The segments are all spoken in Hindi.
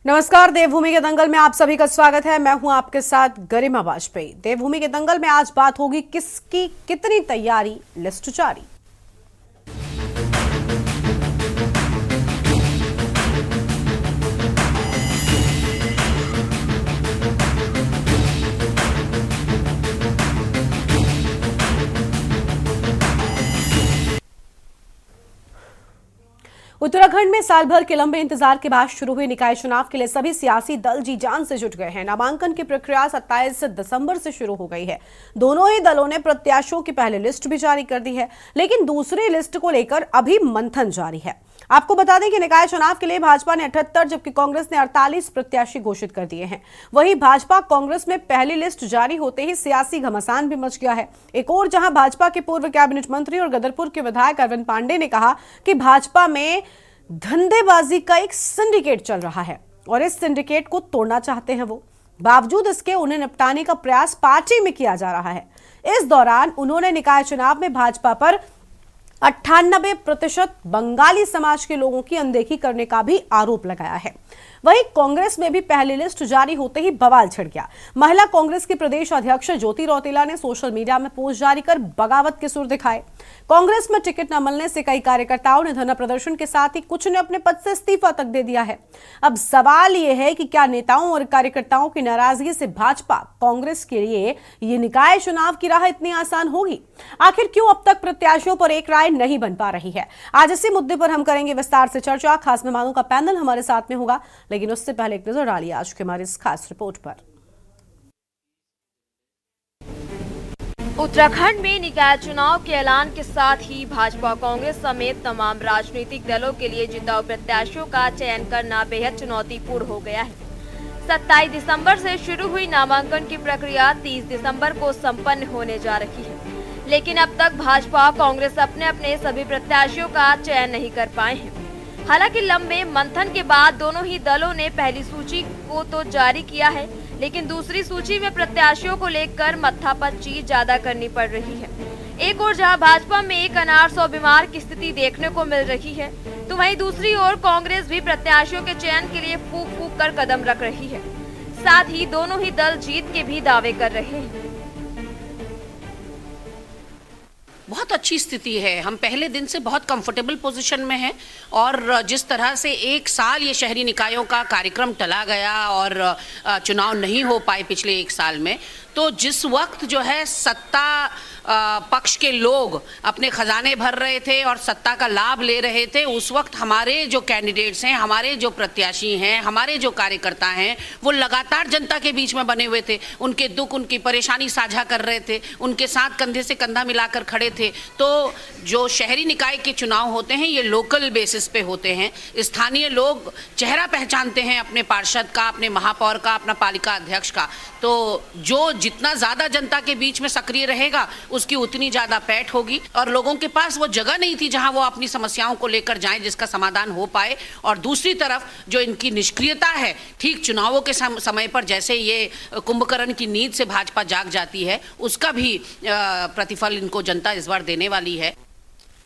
नमस्कार। देवभूमि के दंगल में आप सभी का स्वागत है। मैं हूं आपके साथ गरिमा वाजपेयी। देवभूमि के दंगल में आज बात होगी किसकी कितनी तैयारी, लिस्ट जारी। उत्तराखंड में साल भर के लंबे इंतजार के बाद शुरू हुए निकाय चुनाव के लिए सभी सियासी दल जी जान से जुट गए हैं। नामांकन की प्रक्रिया 27 दिसंबर से शुरू हो गई है। दोनों ही दलों ने प्रत्याशियों की पहली लिस्ट भी जारी कर दी है, लेकिन दूसरी लिस्ट को लेकर अभी मंथन जारी है। आपको बता दें कि निकाय चुनाव के लिए भाजपा ने 78 जबकि कांग्रेस ने 48 प्रत्याशी घोषित कर दिए हैं। वहीं भाजपा कांग्रेस में पहली लिस्ट जारी होते ही सियासी घमासान भी मच गया है। एक और जहां भाजपा के पूर्व कैबिनेट मंत्री और गदरपुर के विधायक अरविंद पांडे ने कहा कि भाजपा में धंधेबाजी का एक सिंडिकेट चल रहा है और इस सिंडिकेट को तोड़ना चाहते हैं वो। बावजूद इसके उन्हें निपटाने का प्रयास पार्टी में किया जा रहा है। इस दौरान उन्होंने निकाय चुनाव में भाजपा पर 98% बंगाली समाज के लोगों की अनदेखी करने का भी आरोप लगाया है। वहीं कांग्रेस में भी पहली लिस्ट जारी होते ही बवाल छिड़ गया। महिला कांग्रेस की प्रदेश अध्यक्ष ज्योति रौतेला ने सोशल मीडिया में पोस्ट जारी कर बगावत के सुर दिखाए। कांग्रेस में टिकट न मिलने से कई कार्यकर्ताओं ने धरना प्रदर्शन के साथ ही कुछ ने अपने पद से इस्तीफा तक दे दिया है। अब सवाल यह है कि क्या नेताओं और कार्यकर्ताओं की नाराजगी से भाजपा कांग्रेस के लिए ये निकाय चुनाव की राह इतनी आसान होगी? आखिर क्यों अब तक प्रत्याशियों पर एक राय नहीं बन पा रही है? आज इसी मुद्दे पर हम करेंगे विस्तार से चर्चा। खास मेहमानों का पैनल हमारे साथ में होगा, लेकिन उससे पहले एक नजर डालिए आज की हमारी इस खास रिपोर्ट पर। उत्तराखंड में निकाय चुनाव के ऐलान के साथ ही भाजपा कांग्रेस समेत तमाम राजनीतिक दलों के लिए जिताऊ प्रत्याशियों का चयन करना बेहद चुनौतीपूर्ण हो गया है। 27 दिसंबर से शुरू हुई नामांकन की प्रक्रिया 30 दिसंबर को संपन्न होने जा रही है, लेकिन अब तक भाजपा कांग्रेस अपने अपने सभी प्रत्याशियों का चयन नहीं कर पाए हैं। हालांकि लंबे मंथन के बाद दोनों ही दलों ने पहली सूची को तो जारी किया है, लेकिन दूसरी सूची में प्रत्याशियों को लेकर मत्थापच्ची ज्यादा करनी पड़ रही है। एक ओर जहां भाजपा में एक अनार 100 बीमार की स्थिति देखने को मिल रही है, तो वहीं दूसरी ओर कांग्रेस भी प्रत्याशियों के चयन के लिए फूंक फूंक कर कदम रख रही है। साथ ही दोनों ही दल जीत के भी दावे कर रहे हैं। बहुत अच्छी स्थिति है। हम पहले दिन से बहुत कंफर्टेबल पोजीशन में हैं और जिस तरह से एक साल ये शहरी निकायों का कार्यक्रम टला गया और चुनाव नहीं हो पाए पिछले एक साल में, तो जिस वक्त जो है सत्ता पक्ष के लोग अपने खजाने भर रहे थे और सत्ता का लाभ ले रहे थे, उस वक्त हमारे जो कैंडिडेट्स हैं, हमारे जो प्रत्याशी हैं, हमारे जो कार्यकर्ता हैं, वो लगातार जनता के बीच में बने हुए थे। उनके दुख, उनकी परेशानी साझा कर रहे थे, उनके साथ कंधे से कंधा मिलाकर खड़े थे। तो जो शहरी निकाय के चुनाव होते हैं ये लोकल बेसिस पे होते हैं। स्थानीय लोग चेहरा पहचानते हैं अपने पार्षद का, अपने महापौर का, अपना पालिका अध्यक्ष का। तो जो जितना ज़्यादा जनता के बीच में सक्रिय रहेगा उसकी उतनी ज़्यादा पैठ होगी और लोगों के पास वो जगह नहीं थी जहां वो अपनी समस्याओं को लेकर जाएं जिसका समाधान हो पाए। और दूसरी तरफ जो इनकी निष्क्रियता है, ठीक चुनावों के समय पर जैसे ये कुंभकर्ण की नींद से भाजपा जाग जाती है, उसका भी प्रतिफल इनको जनता इस बार देने वाली है।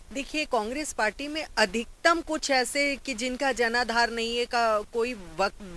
देखिए, कांग्रेस पार्टी में अधिकतम कुछ ऐसे कि जिनका जनाधार नहीं है का कोई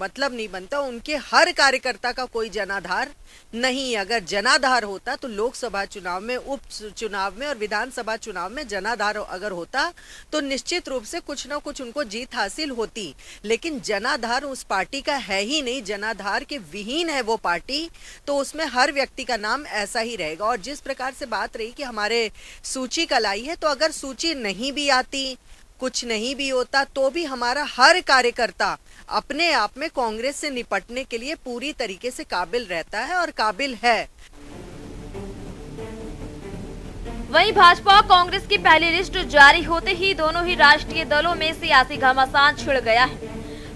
मतलब नहीं बनता। उनके हर कार्यकर्ता का कोई जनाधार नहीं। अगर जनाधार होता तो लोकसभा चुनाव में, उप चुनाव में और विधानसभा चुनाव में जनाधार अगर होता तो निश्चित रूप से कुछ ना कुछ उनको जीत हासिल होती। लेकिन जनाधार उस पार्टी का है ही नहीं, जनाधार के विहीन है वो पार्टी। तो उसमें हर व्यक्ति का नाम ऐसा ही रहेगा। और जिस प्रकार से बात रही कि हमारे सूची कल आई है, तो अगर सूची नहीं भी आती, कुछ नहीं भी होता, तो भी हमारा हर कार्यकर्ता अपने आप में कांग्रेस से निपटने के लिए पूरी तरीके से काबिल रहता है और काबिल है। वहीं भाजपा कांग्रेस की पहली लिस्ट जारी होते ही दोनों ही राष्ट्रीय दलों में सियासी घमासान छिड़ गया है।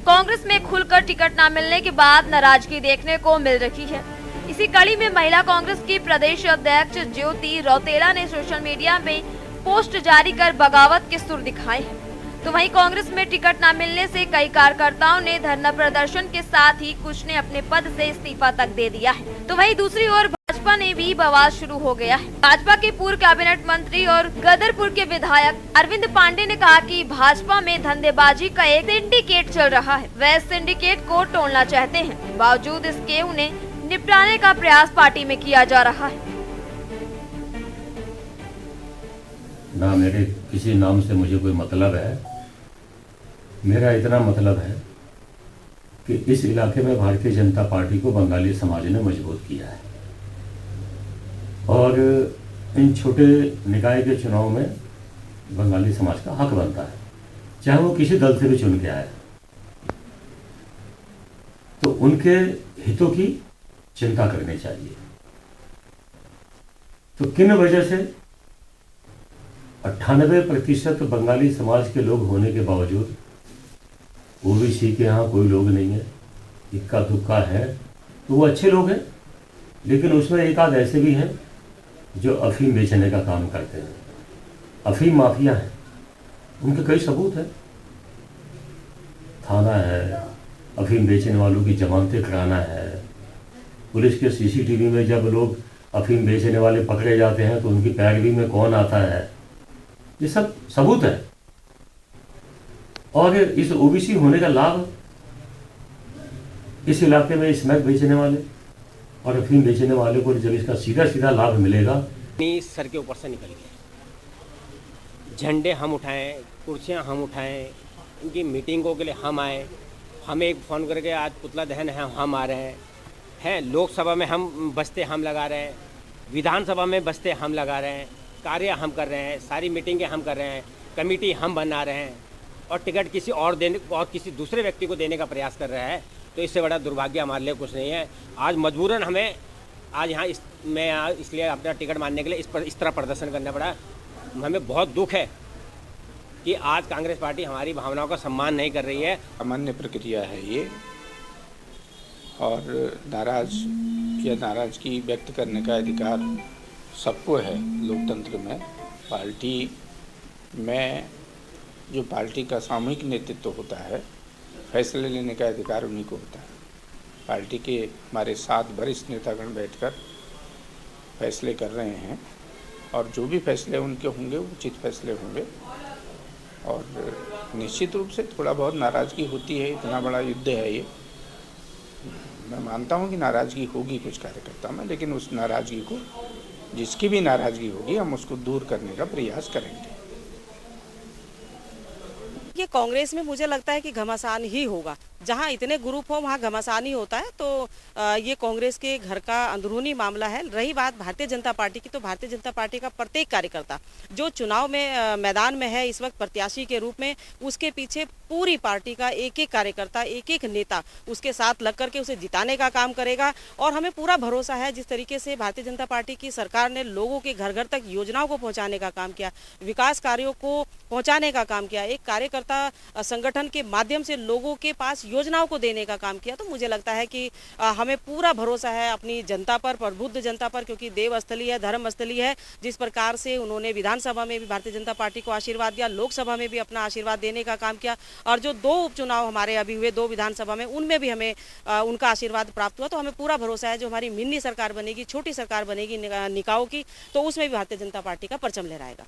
कांग्रेस में खुलकर टिकट न मिलने के बाद नाराजगी देखने को मिल रही है। इसी कड़ी में महिला कांग्रेस की प्रदेश अध्यक्ष ज्योति रौतेला ने सोशल मीडिया में पोस्ट जारी कर बगावत के सुर दिखाए हैं। तो वहीं कांग्रेस में टिकट न मिलने से कई कार्यकर्ताओं ने धरना प्रदर्शन के साथ ही कुछ ने अपने पद से इस्तीफा तक दे दिया है। तो वहीं दूसरी ओर भाजपा ने भी बवाल शुरू हो गया है। भाजपा के पूर्व कैबिनेट मंत्री और गदरपुर के विधायक अरविंद पांडे ने कहा कि भाजपा में धंधेबाजी का एक सिंडिकेट चल रहा है। वह सिंडिकेट को तोड़ना चाहते हैं, बावजूद इसके उन्हें निपटाने का प्रयास पार्टी में किया जा रहा है। ना मेरे किसी नाम से मुझे कोई मतलब है। मेरा इतना मतलब है कि इस इलाके में भारतीय जनता पार्टी को बंगाली समाज ने मजबूत किया है और इन छोटे निकाय के चुनाव में बंगाली समाज का हक बनता है, चाहे वो किसी दल से भी चुन के आए। तो उनके हितों की चिंता करनी चाहिए। तो किन वजह से 98% बंगाली समाज के लोग होने के बावजूद ओबीसी के यहाँ कोई लोग नहीं है, इक्का दुक्का है, तो वो अच्छे लोग हैं, लेकिन उसमें एक आध ऐसे भी हैं जो अफीम बेचने का काम करते हैं, अफीम माफिया हैं। उनके कई सबूत हैं, थाना है, अफीम बेचने वालों की जमानतें कराना है। पुलिस के सीसीटीवी में जब लोग अफीम बेचने वाले पकड़े जाते हैं तो उनकी पैरवी में कौन आता है, ये सब सबूत है। और इस ओबीसी होने का लाभ इस इलाके में स्मैक बेचने वाले और अफीम बेचने वाले को जब इसका सीधा सीधा लाभ मिलेगा। सर के ऊपर से निकल गया। झंडे हम उठाएं, कुर्सियां हम उठाएं, इनकी मीटिंगों के लिए हम आए, हमें एक फ़ोन करके आज पुतला दहन है हम आ रहे हैं, लोकसभा में हम बस्ते हम लगा रहे हैं, विधानसभा में बस्ते हम लगा रहे हैं, कार्य हम कर रहे हैं, सारी मीटिंगें हम कर रहे हैं, कमेटी हम बना रहे हैं और टिकट किसी और देने और किसी दूसरे व्यक्ति को देने का प्रयास कर रहा है। तो इससे बड़ा दुर्भाग्य हमारे लिए कुछ नहीं है। आज मजबूरन हमें आज यहाँ मैं यहाँ इसलिए अपना टिकट मानने के लिए इस तरह प्रदर्शन करना पड़ा। हमें बहुत दुख है कि आज कांग्रेस पार्टी हमारी भावनाओं का सम्मान नहीं कर रही है। सामान्य प्रक्रिया है ये, और नाराज़गी व्यक्त करने का अधिकार सबको है लोकतंत्र में। पार्टी में जो पार्टी का सामूहिक नेतृत्व होता है, फैसले लेने का अधिकार उन्हीं को होता है। पार्टी के हमारे साथ वरिष्ठ नेतागण बैठकर फैसले कर रहे हैं और जो भी फैसले उनके होंगे वो उचित फैसले होंगे। और निश्चित रूप से थोड़ा बहुत नाराज़गी होती है, इतना बड़ा युद्ध है ये। मैं मानता हूँ कि नाराज़गी होगी कुछ कार्यकर्ता में, लेकिन उस नाराज़गी को, जिसकी भी नाराज़गी होगी, हम उसको दूर करने का प्रयास करेंगे। ये कांग्रेस में मुझे लगता है कि घमासान ही होगा। जहाँ इतने ग्रुप हो वहाँ घमासान ही होता है। तो ये कांग्रेस के घर का अंदरूनी मामला है। रही बात भारतीय जनता पार्टी की, तो भारतीय जनता पार्टी का प्रत्येक कार्यकर्ता जो चुनाव में मैदान में है इस वक्त प्रत्याशी के रूप में, उसके पीछे पूरी पार्टी का एक एक कार्यकर्ता, एक एक नेता उसके साथ लग करके उसे जिताने का काम करेगा। और हमें पूरा भरोसा है जिस तरीके से भारतीय जनता पार्टी की सरकार ने लोगों के घर घर तक योजनाओं को पहुँचाने का काम किया, विकास कार्यों को पहुँचाने का काम किया, एक कार्यकर्ता संगठन के माध्यम से लोगों के पास योजनाओं को देने का काम किया। तो मुझे लगता है कि हमें पूरा भरोसा है अपनी जनता पर, प्रबुद्ध जनता पर, क्योंकि देव स्थली है, धर्म स्थली है। जिस प्रकार से उन्होंने विधानसभा में भी भारतीय जनता पार्टी को आशीर्वाद दिया, लोकसभा में भी अपना आशीर्वाद देने का काम किया, और जो 2 उपचुनाव हमारे अभी हुए 2 विधानसभा में, उनमें भी हमें उनका आशीर्वाद प्राप्त हुआ। तो हमें पूरा भरोसा है जो हमारी मिनी सरकार बनेगी, छोटी सरकार बनेगी निकायों की, तो उसमें भी भारतीय जनता पार्टी का परचम लहराएगा।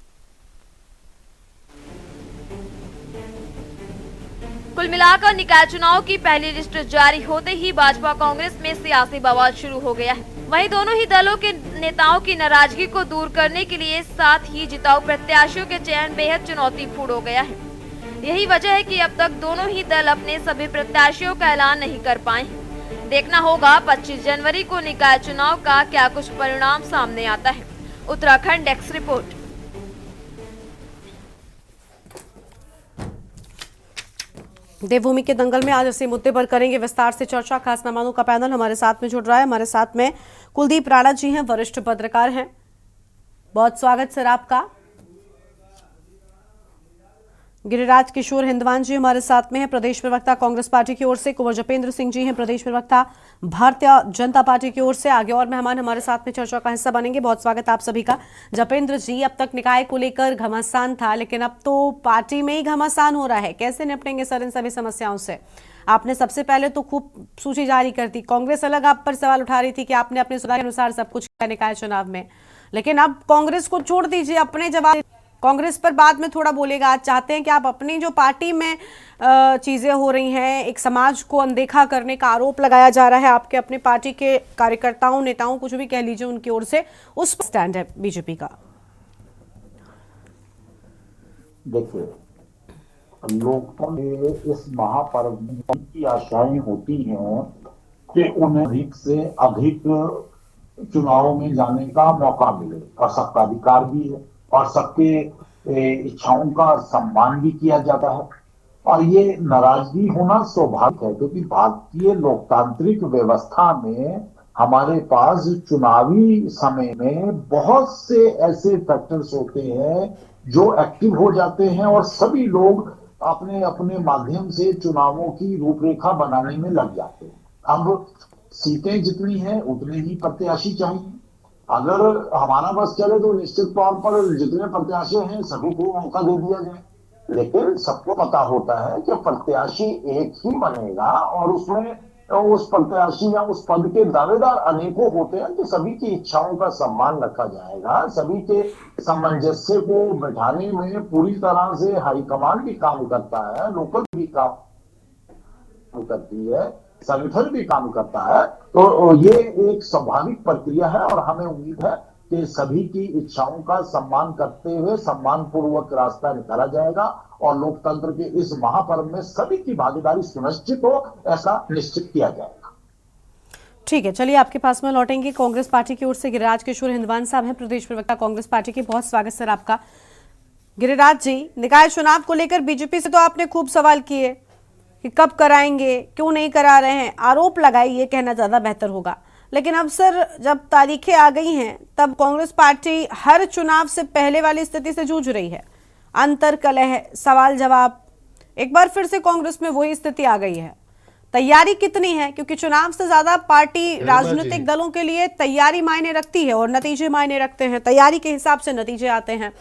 कुल मिलाकर निकाय चुनाव की पहली लिस्ट जारी होते ही भाजपा कांग्रेस में सियासी बवाल शुरू हो गया है। वहीं दोनों ही दलों के नेताओं की नाराजगी को दूर करने के लिए साथ ही जिताऊ प्रत्याशियों के चयन बेहद चुनौतीपूर्ण हो गया है। यही वजह है कि अब तक दोनों ही दल अपने सभी प्रत्याशियों का ऐलान नहीं कर पाए हैं। देखना होगा 25 जनवरी को निकाय चुनाव का क्या कुछ परिणाम सामने आता है। Uttarakhand desk report. देवभूमि के दंगल में आज इसी मुद्दे पर करेंगे विस्तार से चर्चा। खास मेहमानों का पैनल हमारे साथ में जुड़ रहा है। हमारे साथ में कुलदीप राणा जी हैं, वरिष्ठ पत्रकार हैं। बहुत स्वागत सर आपका। गिरिराज किशोर हिंदवान जी हमारे साथ में हैं, प्रदेश प्रवक्ता कांग्रेस पार्टी की ओर से। कुंवर जपेंद्र सिंह जी हैं, प्रदेश प्रवक्ता भारतीय जनता पार्टी की ओर से। आगे और मेहमान हमारे साथ में चर्चा का हिस्सा बनेंगे। बहुत स्वागत आप सभी का। जपेंद्र जी, अब तक निकाय को लेकर घमासान था, लेकिन अब तो पार्टी में ही घमासान हो रहा है। कैसे निपटेंगे सर इन सभी समस्याओं से? आपने सबसे पहले तो खूब सूची जारी कर दी। कांग्रेस अलग आप पर सवाल उठा रही थी कि आपने अपने सुधार के अनुसार सब कुछ किया निकाय चुनाव में, लेकिन अब कांग्रेस को छोड़ दीजिए, अपने जवाब। कांग्रेस पर बाद में थोड़ा बोलेगा। आज चाहते हैं कि आप अपनी जो पार्टी में चीजें हो रही हैं, एक समाज को अनदेखा करने का आरोप लगाया जा रहा है आपके अपने पार्टी के कार्यकर्ताओं, नेताओं, कुछ भी कह लीजिए, उनकी ओर से, उस पर स्टैंड है बीजेपी का। देखिए, लोगों के इस महापर्व में की आशाएं होती हैं कि उन्हें अधिक से अधिक चुनावों में जाने का मौका मिले, और सबका अधिकार भी है, और सबके इच्छाओं का सम्मान भी किया जाता है। और ये नाराजगी होना स्वाभाविक है, क्योंकि भारतीय लोकतांत्रिक व्यवस्था में हमारे पास चुनावी समय में बहुत से ऐसे फैक्टर्स होते हैं जो एक्टिव हो जाते हैं, और सभी लोग अपने अपने माध्यम से चुनावों की रूपरेखा बनाने में लग जाते हैं। अब सीटें जितनी हैं उतने ही प्रत्याशी चाहिए। अगर हमारा बस चले तो निश्चित तौर पर जितने प्रत्याशी हैं सभी को मौका दे दिया जाए, लेकिन सबको पता होता है कि प्रत्याशी एक ही बनेगा, और उसमें उस प्रत्याशी या उस पद के दावेदार अनेकों होते हैं, कि सभी की इच्छाओं का सम्मान रखा जाएगा। सभी के सामंजस्य को बैठाने में पूरी तरह से हाईकमान भी काम करता है, लोकल भी काम करती है, संगठन भी काम करता है। तो ये एक स्वाभाविक प्रक्रिया है, और हमें उम्मीद है कि सभी की इच्छाओं का सम्मान करते हुए सम्मान पूर्वक रास्ता निकाला जाएगा, और लोकतंत्र के इस महापर्व में सभी की भागीदारी सुनिश्चित हो, ऐसा निश्चित किया जाएगा। ठीक है, चलिए आपके पास में लौटेंगे। कांग्रेस पार्टी की ओर से गिरिराज किशोर हिंदवान साहब हैं, प्रदेश प्रवक्ता कांग्रेस पार्टी के। बहुत स्वागत सर आपका। गिरिराज जी, निकाय चुनाव को लेकर बीजेपी से तो आपने खूब सवाल किए कि कब कराएंगे, क्यों नहीं करा रहे हैं, आरोप लगाए, ये कहना ज्यादा बेहतर होगा। लेकिन अब सर जब तारीखें आ गई हैं, तब कांग्रेस पार्टी हर चुनाव से पहले वाली स्थिति से जूझ रही है। अंतर कलह, सवाल जवाब, एक बार फिर से कांग्रेस में वही स्थिति आ गई है। तैयारी कितनी है? क्योंकि चुनाव से ज्यादा पार्टी राजनीतिक दलों के लिए तैयारी मायने रखती है, और नतीजे मायने रखते हैं। तैयारी के हिसाब से नतीजे आते हैं।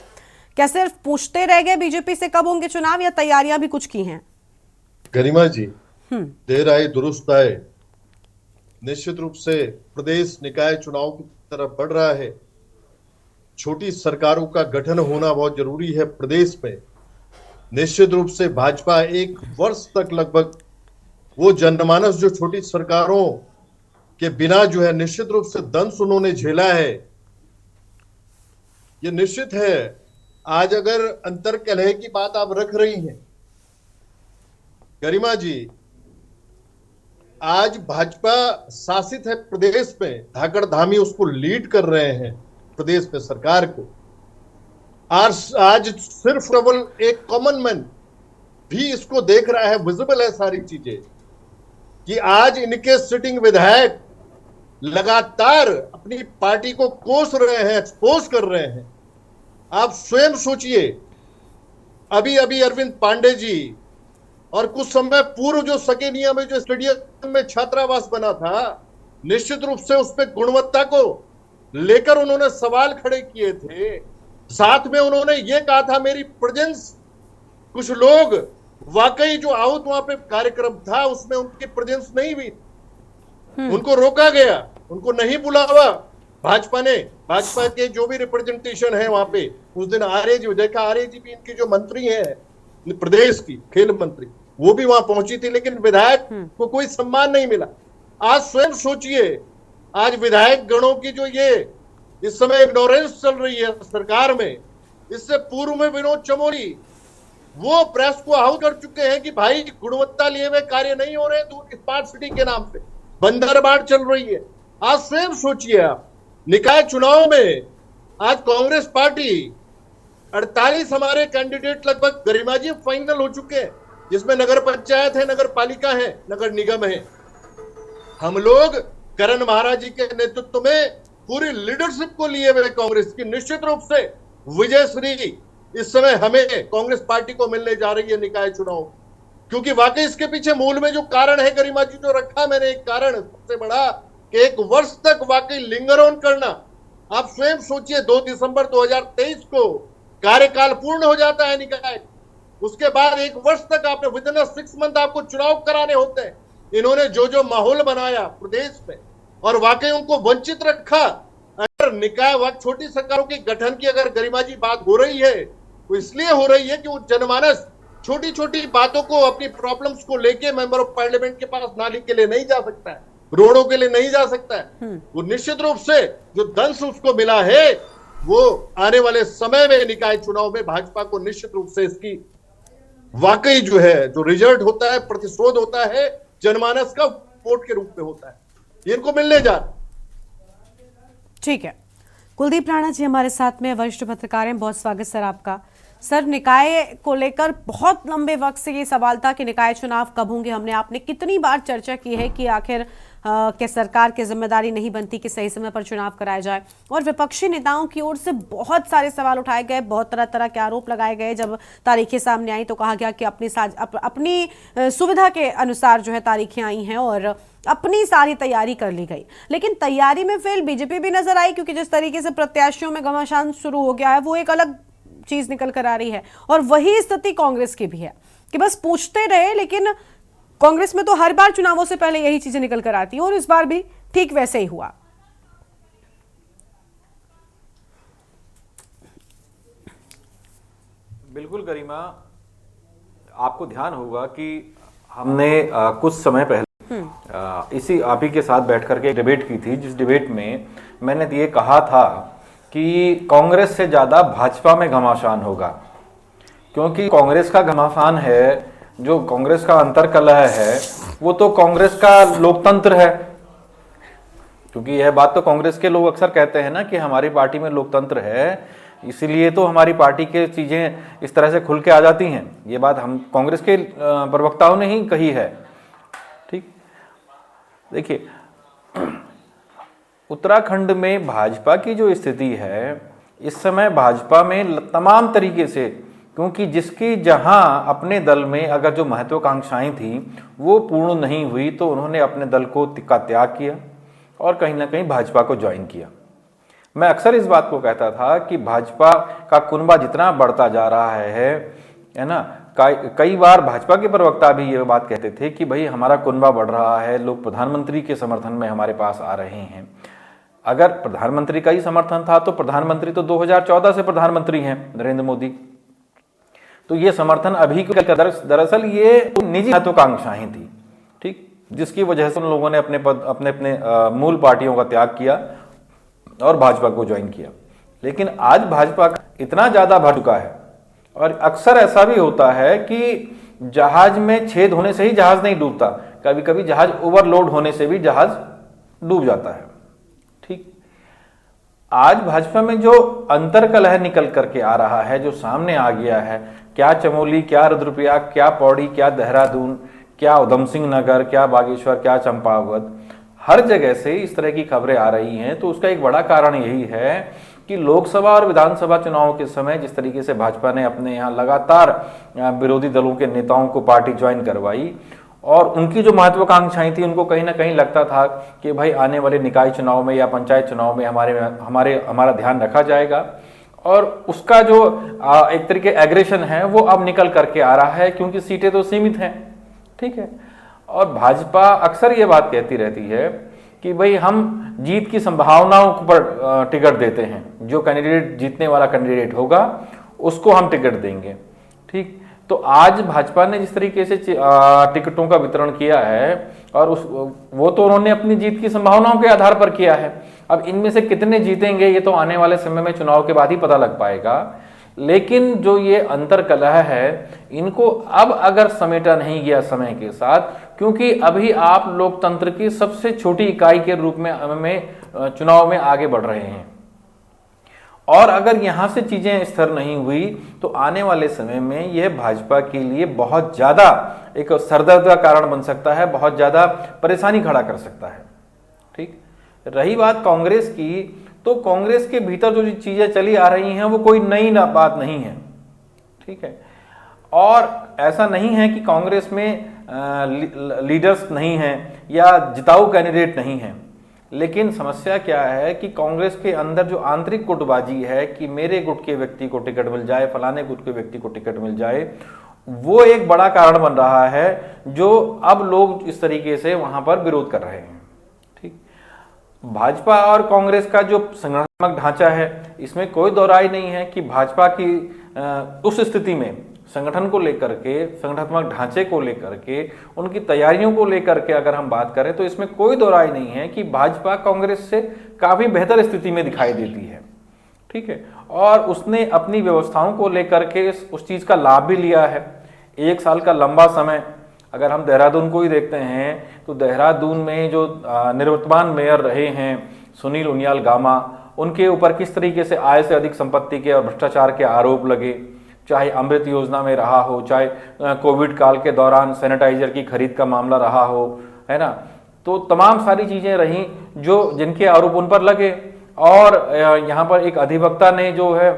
क्या सिर्फ पूछते रह गए बीजेपी से कब होंगे चुनाव, या तैयारियां भी कुछ की हैं? गरिमा जी, देर आए दुरुस्त आए। निश्चित रूप से प्रदेश निकाय चुनाव की तरफ बढ़ रहा है। छोटी सरकारों का गठन होना बहुत जरूरी है प्रदेश में। निश्चित रूप से भाजपा एक वर्ष तक लगभग वो जनमानस जो छोटी सरकारों के बिना जो है निश्चित रूप से दंश उन्होंने झेला है। ये निश्चित है। आज अगर अंतर कलह की बात आप रख रही हैं गरिमा जी, आज भाजपा शासित है प्रदेश में, धाकड़ धामी उसको लीड कर रहे हैं प्रदेश में सरकार को। आज सिर्फ केवल एक कॉमन मैन भी इसको देख रहा है, विजिबल है सारी चीजें, कि आज इनके सिटिंग विधायक लगातार अपनी पार्टी को कोस रहे हैं, एक्सपोज कर रहे हैं। आप स्वयं सोचिए, अभी अभी अरविंद पांडे जी और कुछ समय पूर्व जो सकेनिया में जो स्टेडियम में छात्रावास बना था, निश्चित रूप से उस पर गुणवत्ता को लेकर उन्होंने सवाल खड़े किए थे। साथ में उन्होंने ये कहा था मेरी प्रेजेंस, कुछ लोग वाकई जो आउट वहां पे कार्यक्रम था उसमें उनकी प्रेजेंस नहीं हुई, उनको रोका गया, उनको नहीं बुलावा भाजपा ने। भाजपा के जो भी रिप्रेजेंटेशन है वहां पे, उस दिन आर्य जी, देखा आर्य जी भी इनकी जो मंत्री है प्रदेश की, खेल मंत्री, वो भी वहां पहुंची थी, लेकिन विधायक को कोई सम्मान नहीं मिला। आज स्वयं सोचिए, आज विधायक गणों की जो ये इस समय इग्नोरेंस चल रही है सरकार में, इससे पूर्व में विनोद चमोली वो प्रेस को आह्वान कर चुके हैं कि भाई गुणवत्ता लिए हुए कार्य नहीं हो रहे, दूर स्मार्ट सिटी के नाम पे बंदरबाड़ चल रही है। आज स्वयं सोचिए आप, निकाय चुनाव में आज कांग्रेस पार्टी 48 हमारे कैंडिडेट लगभग गरिमा जी फाइनल हो चुके हैं, जिसमें नगर पंचायत है, नगर पालिका है, नगर निगम है। हम लोग करण महाराज जी के नेतृत्व में पूरी लीडरशिप को लिए हुए कांग्रेस की निश्चित रूप से विजयश्री इस समय हमें कांग्रेस पार्टी को मिलने जा रही है निकाय चुनाव, क्योंकि वाकई इसके पीछे मूल में जो कारण है गरिमा जी जो रखा मैंने, एक कारण सबसे बड़ा कि 1 वर्ष तक वाकई लिंगर ऑन करना। आप स्वयं सोचिए 2 दिसंबर 2023 को कार्यकाल पूर्ण हो जाता है निकाय, उसके बाद 1 वर्ष तक आपने विद इन 6 मंथ आपको चुनाव कराने होते हैं। इन्होंने जो माहौल बनाया प्रदेश में और वाकई उनको वंचित रखा। अगर निकाय वक्त छोटी सरकारों के गठन की अगर गरिमा जी बात हो रही है तो इसलिए हो रही है कि वो जनमानस छोटी छोटी बातों को, अपनी प्रॉब्लम्स को लेके मेंबर ऑफ पार्लियामेंट के पास नाली के लिए नहीं जा सकता है, रोडों के लिए नहीं जा सकता है। वो निश्चित रूप से जो दंश उसको मिला है वो आने वाले समय में निकाय चुनाव में भाजपा को निश्चित रूप से इसकी वाकई जो है जो रिजल्ट होता है, प्रतिशोध होता है, जनमानस का वोट के रूप में होता है, ये इनको मिलने जा रहा है। ठीक है, कुलदीप राणा जी हमारे साथ में वरिष्ठ पत्रकार हैं, बहुत स्वागत सर आपका। सर, निकाय को लेकर बहुत लंबे वक्त से ये सवाल था कि निकाय चुनाव कब होंगे। हमने आपने कितनी बार चर्चा की है कि आखिर के सरकार की जिम्मेदारी नहीं बनती कि सही समय पर चुनाव कराया जाए, और विपक्षी नेताओं की ओर से बहुत सारे सवाल उठाए गए, बहुत तरह तरह के आरोप लगाए गए। जब तारीखें सामने आई तो कहा गया कि अपनी सुविधा के अनुसार जो है तारीखें आई हैं और अपनी सारी तैयारी कर ली गई, लेकिन तैयारी में फेल बीजेपी भी नजर आई, क्योंकि जिस तरीके से प्रत्याशियों में घमासान शुरू हो गया है वो एक अलग चीज निकल कर आ रही है। और वही स्थिति कांग्रेस की भी है कि बस पूछते रहे, लेकिन कांग्रेस में तो हर बार चुनावों से पहले यही चीजें निकल कर आती हैं और इस बार भी ठीक वैसे ही हुआ। बिल्कुल गरिमा, आपको ध्यान होगा कि हमने कुछ समय पहले इसी आप ही के साथ बैठकर के डिबेट की थी, जिस डिबेट में मैंने ये कहा था कि कांग्रेस से ज्यादा भाजपा में घमासान होगा, क्योंकि कांग्रेस का घमासान है, जो कांग्रेस का अंतर्कलह है, वो तो कांग्रेस का लोकतंत्र है। क्योंकि यह बात तो कांग्रेस के लोग अक्सर कहते हैं ना कि हमारी पार्टी में लोकतंत्र है, इसीलिए तो हमारी पार्टी के चीजें इस तरह से खुल के आ जाती हैं। ये बात हम कांग्रेस के प्रवक्ताओं ने ही कही है। ठीक, देखिए उत्तराखंड में भाजपा की जो स्थिति है इस समय, भाजपा में तमाम तरीके से, क्योंकि जिसकी जहां अपने दल में अगर जो महत्वाकांक्षाएं थी वो पूर्ण नहीं हुई तो उन्होंने अपने दल का त्याग किया और कहीं ना कहीं भाजपा को ज्वाइन किया। मैं अक्सर इस बात को कहता था कि भाजपा का कुनबा जितना बढ़ता जा रहा है ना, कई बार भाजपा के प्रवक्ता भी ये बात कहते थे कि भाई हमारा कुनबा बढ़ रहा है, लोग प्रधानमंत्री के समर्थन में हमारे पास आ रहे हैं। अगर प्रधानमंत्री का ही समर्थन था तो प्रधानमंत्री तो 2014 से प्रधानमंत्री हैं नरेंद्र मोदी, तो ये समर्थन अभी दरअसल ये निजी महत्वाकांक्षाएं थी, ठीक, जिसकी वजह से उन लोगों ने अपने मूल पार्टियों का त्याग किया और भाजपा को ज्वाइन किया। लेकिन आज भाजपा इतना ज्यादा बढ़ चुका है, और अक्सर ऐसा भी होता है कि जहाज में छेद होने से ही जहाज नहीं डूबता, कभी कभी जहाज ओवरलोड होने से भी जहाज डूब जाता है। ठीक, आज भाजपा में जो अंतर्कलह निकल करके आ रहा है, जो सामने आ गया है, क्या चमोली, क्या रुद्रप्रयाग, क्या पौड़ी, क्या देहरादून, क्या उधम सिंह नगर, क्या बागेश्वर, क्या चंपावत, हर जगह से इस तरह की खबरें आ रही हैं। तो उसका एक बड़ा कारण यही है कि लोकसभा और विधानसभा चुनाव के समय जिस तरीके से भाजपा ने अपने यहाँ लगातार विरोधी दलों के नेताओं को पार्टी ज्वाइन करवाई और उनकी जो महत्वाकांक्षाएं थी, उनको कहीं ना कहीं लगता था कि भाई आने वाले निकाय चुनाव में या पंचायत चुनाव में हमारा ध्यान रखा जाएगा, और उसका जो एक तरीके एग्रेशन है वो अब निकल करके आ रहा है, क्योंकि सीटें तो सीमित हैं। ठीक है, और भाजपा अक्सर ये बात कहती रहती है कि भाई हम जीत की संभावनाओं पर टिकट देते हैं, जो कैंडिडेट जीतने वाला कैंडिडेट होगा उसको हम टिकट देंगे। ठीक, तो आज भाजपा ने जिस तरीके से टिकटों का वितरण किया है, और वो तो उन्होंने अपनी जीत की संभावनाओं के आधार पर किया है। अब इनमें से कितने जीतेंगे ये तो आने वाले समय में चुनाव के बाद ही पता लग पाएगा। लेकिन जो ये अंतर्कलह है, इनको अब अगर समेटा नहीं गया समय के साथ, क्योंकि अभी आप लोकतंत्र की सबसे छोटी इकाई के रूप में चुनाव में आगे बढ़ रहे हैं, और अगर यहां से चीजें स्थिर नहीं हुई तो आने वाले समय में यह भाजपा के लिए बहुत ज्यादा एक सरदर्द का कारण बन सकता है, बहुत ज्यादा परेशानी खड़ा कर सकता है। ठीक, रही बात कांग्रेस की, तो कांग्रेस के भीतर जो चीजें चली आ रही हैं वो कोई नई बात नहीं है। ठीक है। और ऐसा नहीं है कि कांग्रेस में लीडर्स नहीं हैं या जिताऊ कैंडिडेट नहीं हैं, लेकिन समस्या क्या है कि कांग्रेस के अंदर जो आंतरिक गुटबाजी है कि मेरे गुट के व्यक्ति को टिकट मिल जाए, फलाने गुट के व्यक्ति को टिकट मिल जाए, वो एक बड़ा कारण बन रहा है जो अब लोग इस तरीके से वहां पर विरोध कर रहे हैं। ठीक, भाजपा और कांग्रेस का जो संगठनात्मक ढांचा है, इसमें कोई दो राय नहीं है कि भाजपा की उस स्थिति में संगठन को लेकर के, संगठनात्मक ढांचे को लेकर के, उनकी तैयारियों को लेकर के अगर हम बात करें तो इसमें कोई दो राय नहीं है कि भाजपा कांग्रेस से काफी बेहतर स्थिति में दिखाई देती है। ठीक है, और उसने अपनी व्यवस्थाओं को लेकर के उस चीज का लाभ भी लिया है। 1 साल का लंबा समय, अगर हम देहरादून को ही देखते हैं तो देहरादून में जो निवर्तमान मेयर रहे हैं सुनील उनियाल गामा, उनके ऊपर किस तरीके से आय से अधिक संपत्ति के और भ्रष्टाचार के आरोप लगे, चाहे अमृत योजना में रहा हो, चाहे कोविड काल के दौरान सैनिटाइजर की खरीद का मामला रहा हो, है ना। तो तमाम सारी चीजें रहीं जो जिनके आरोप उन पर लगे, और यहाँ पर एक अधिवक्ता ने जो है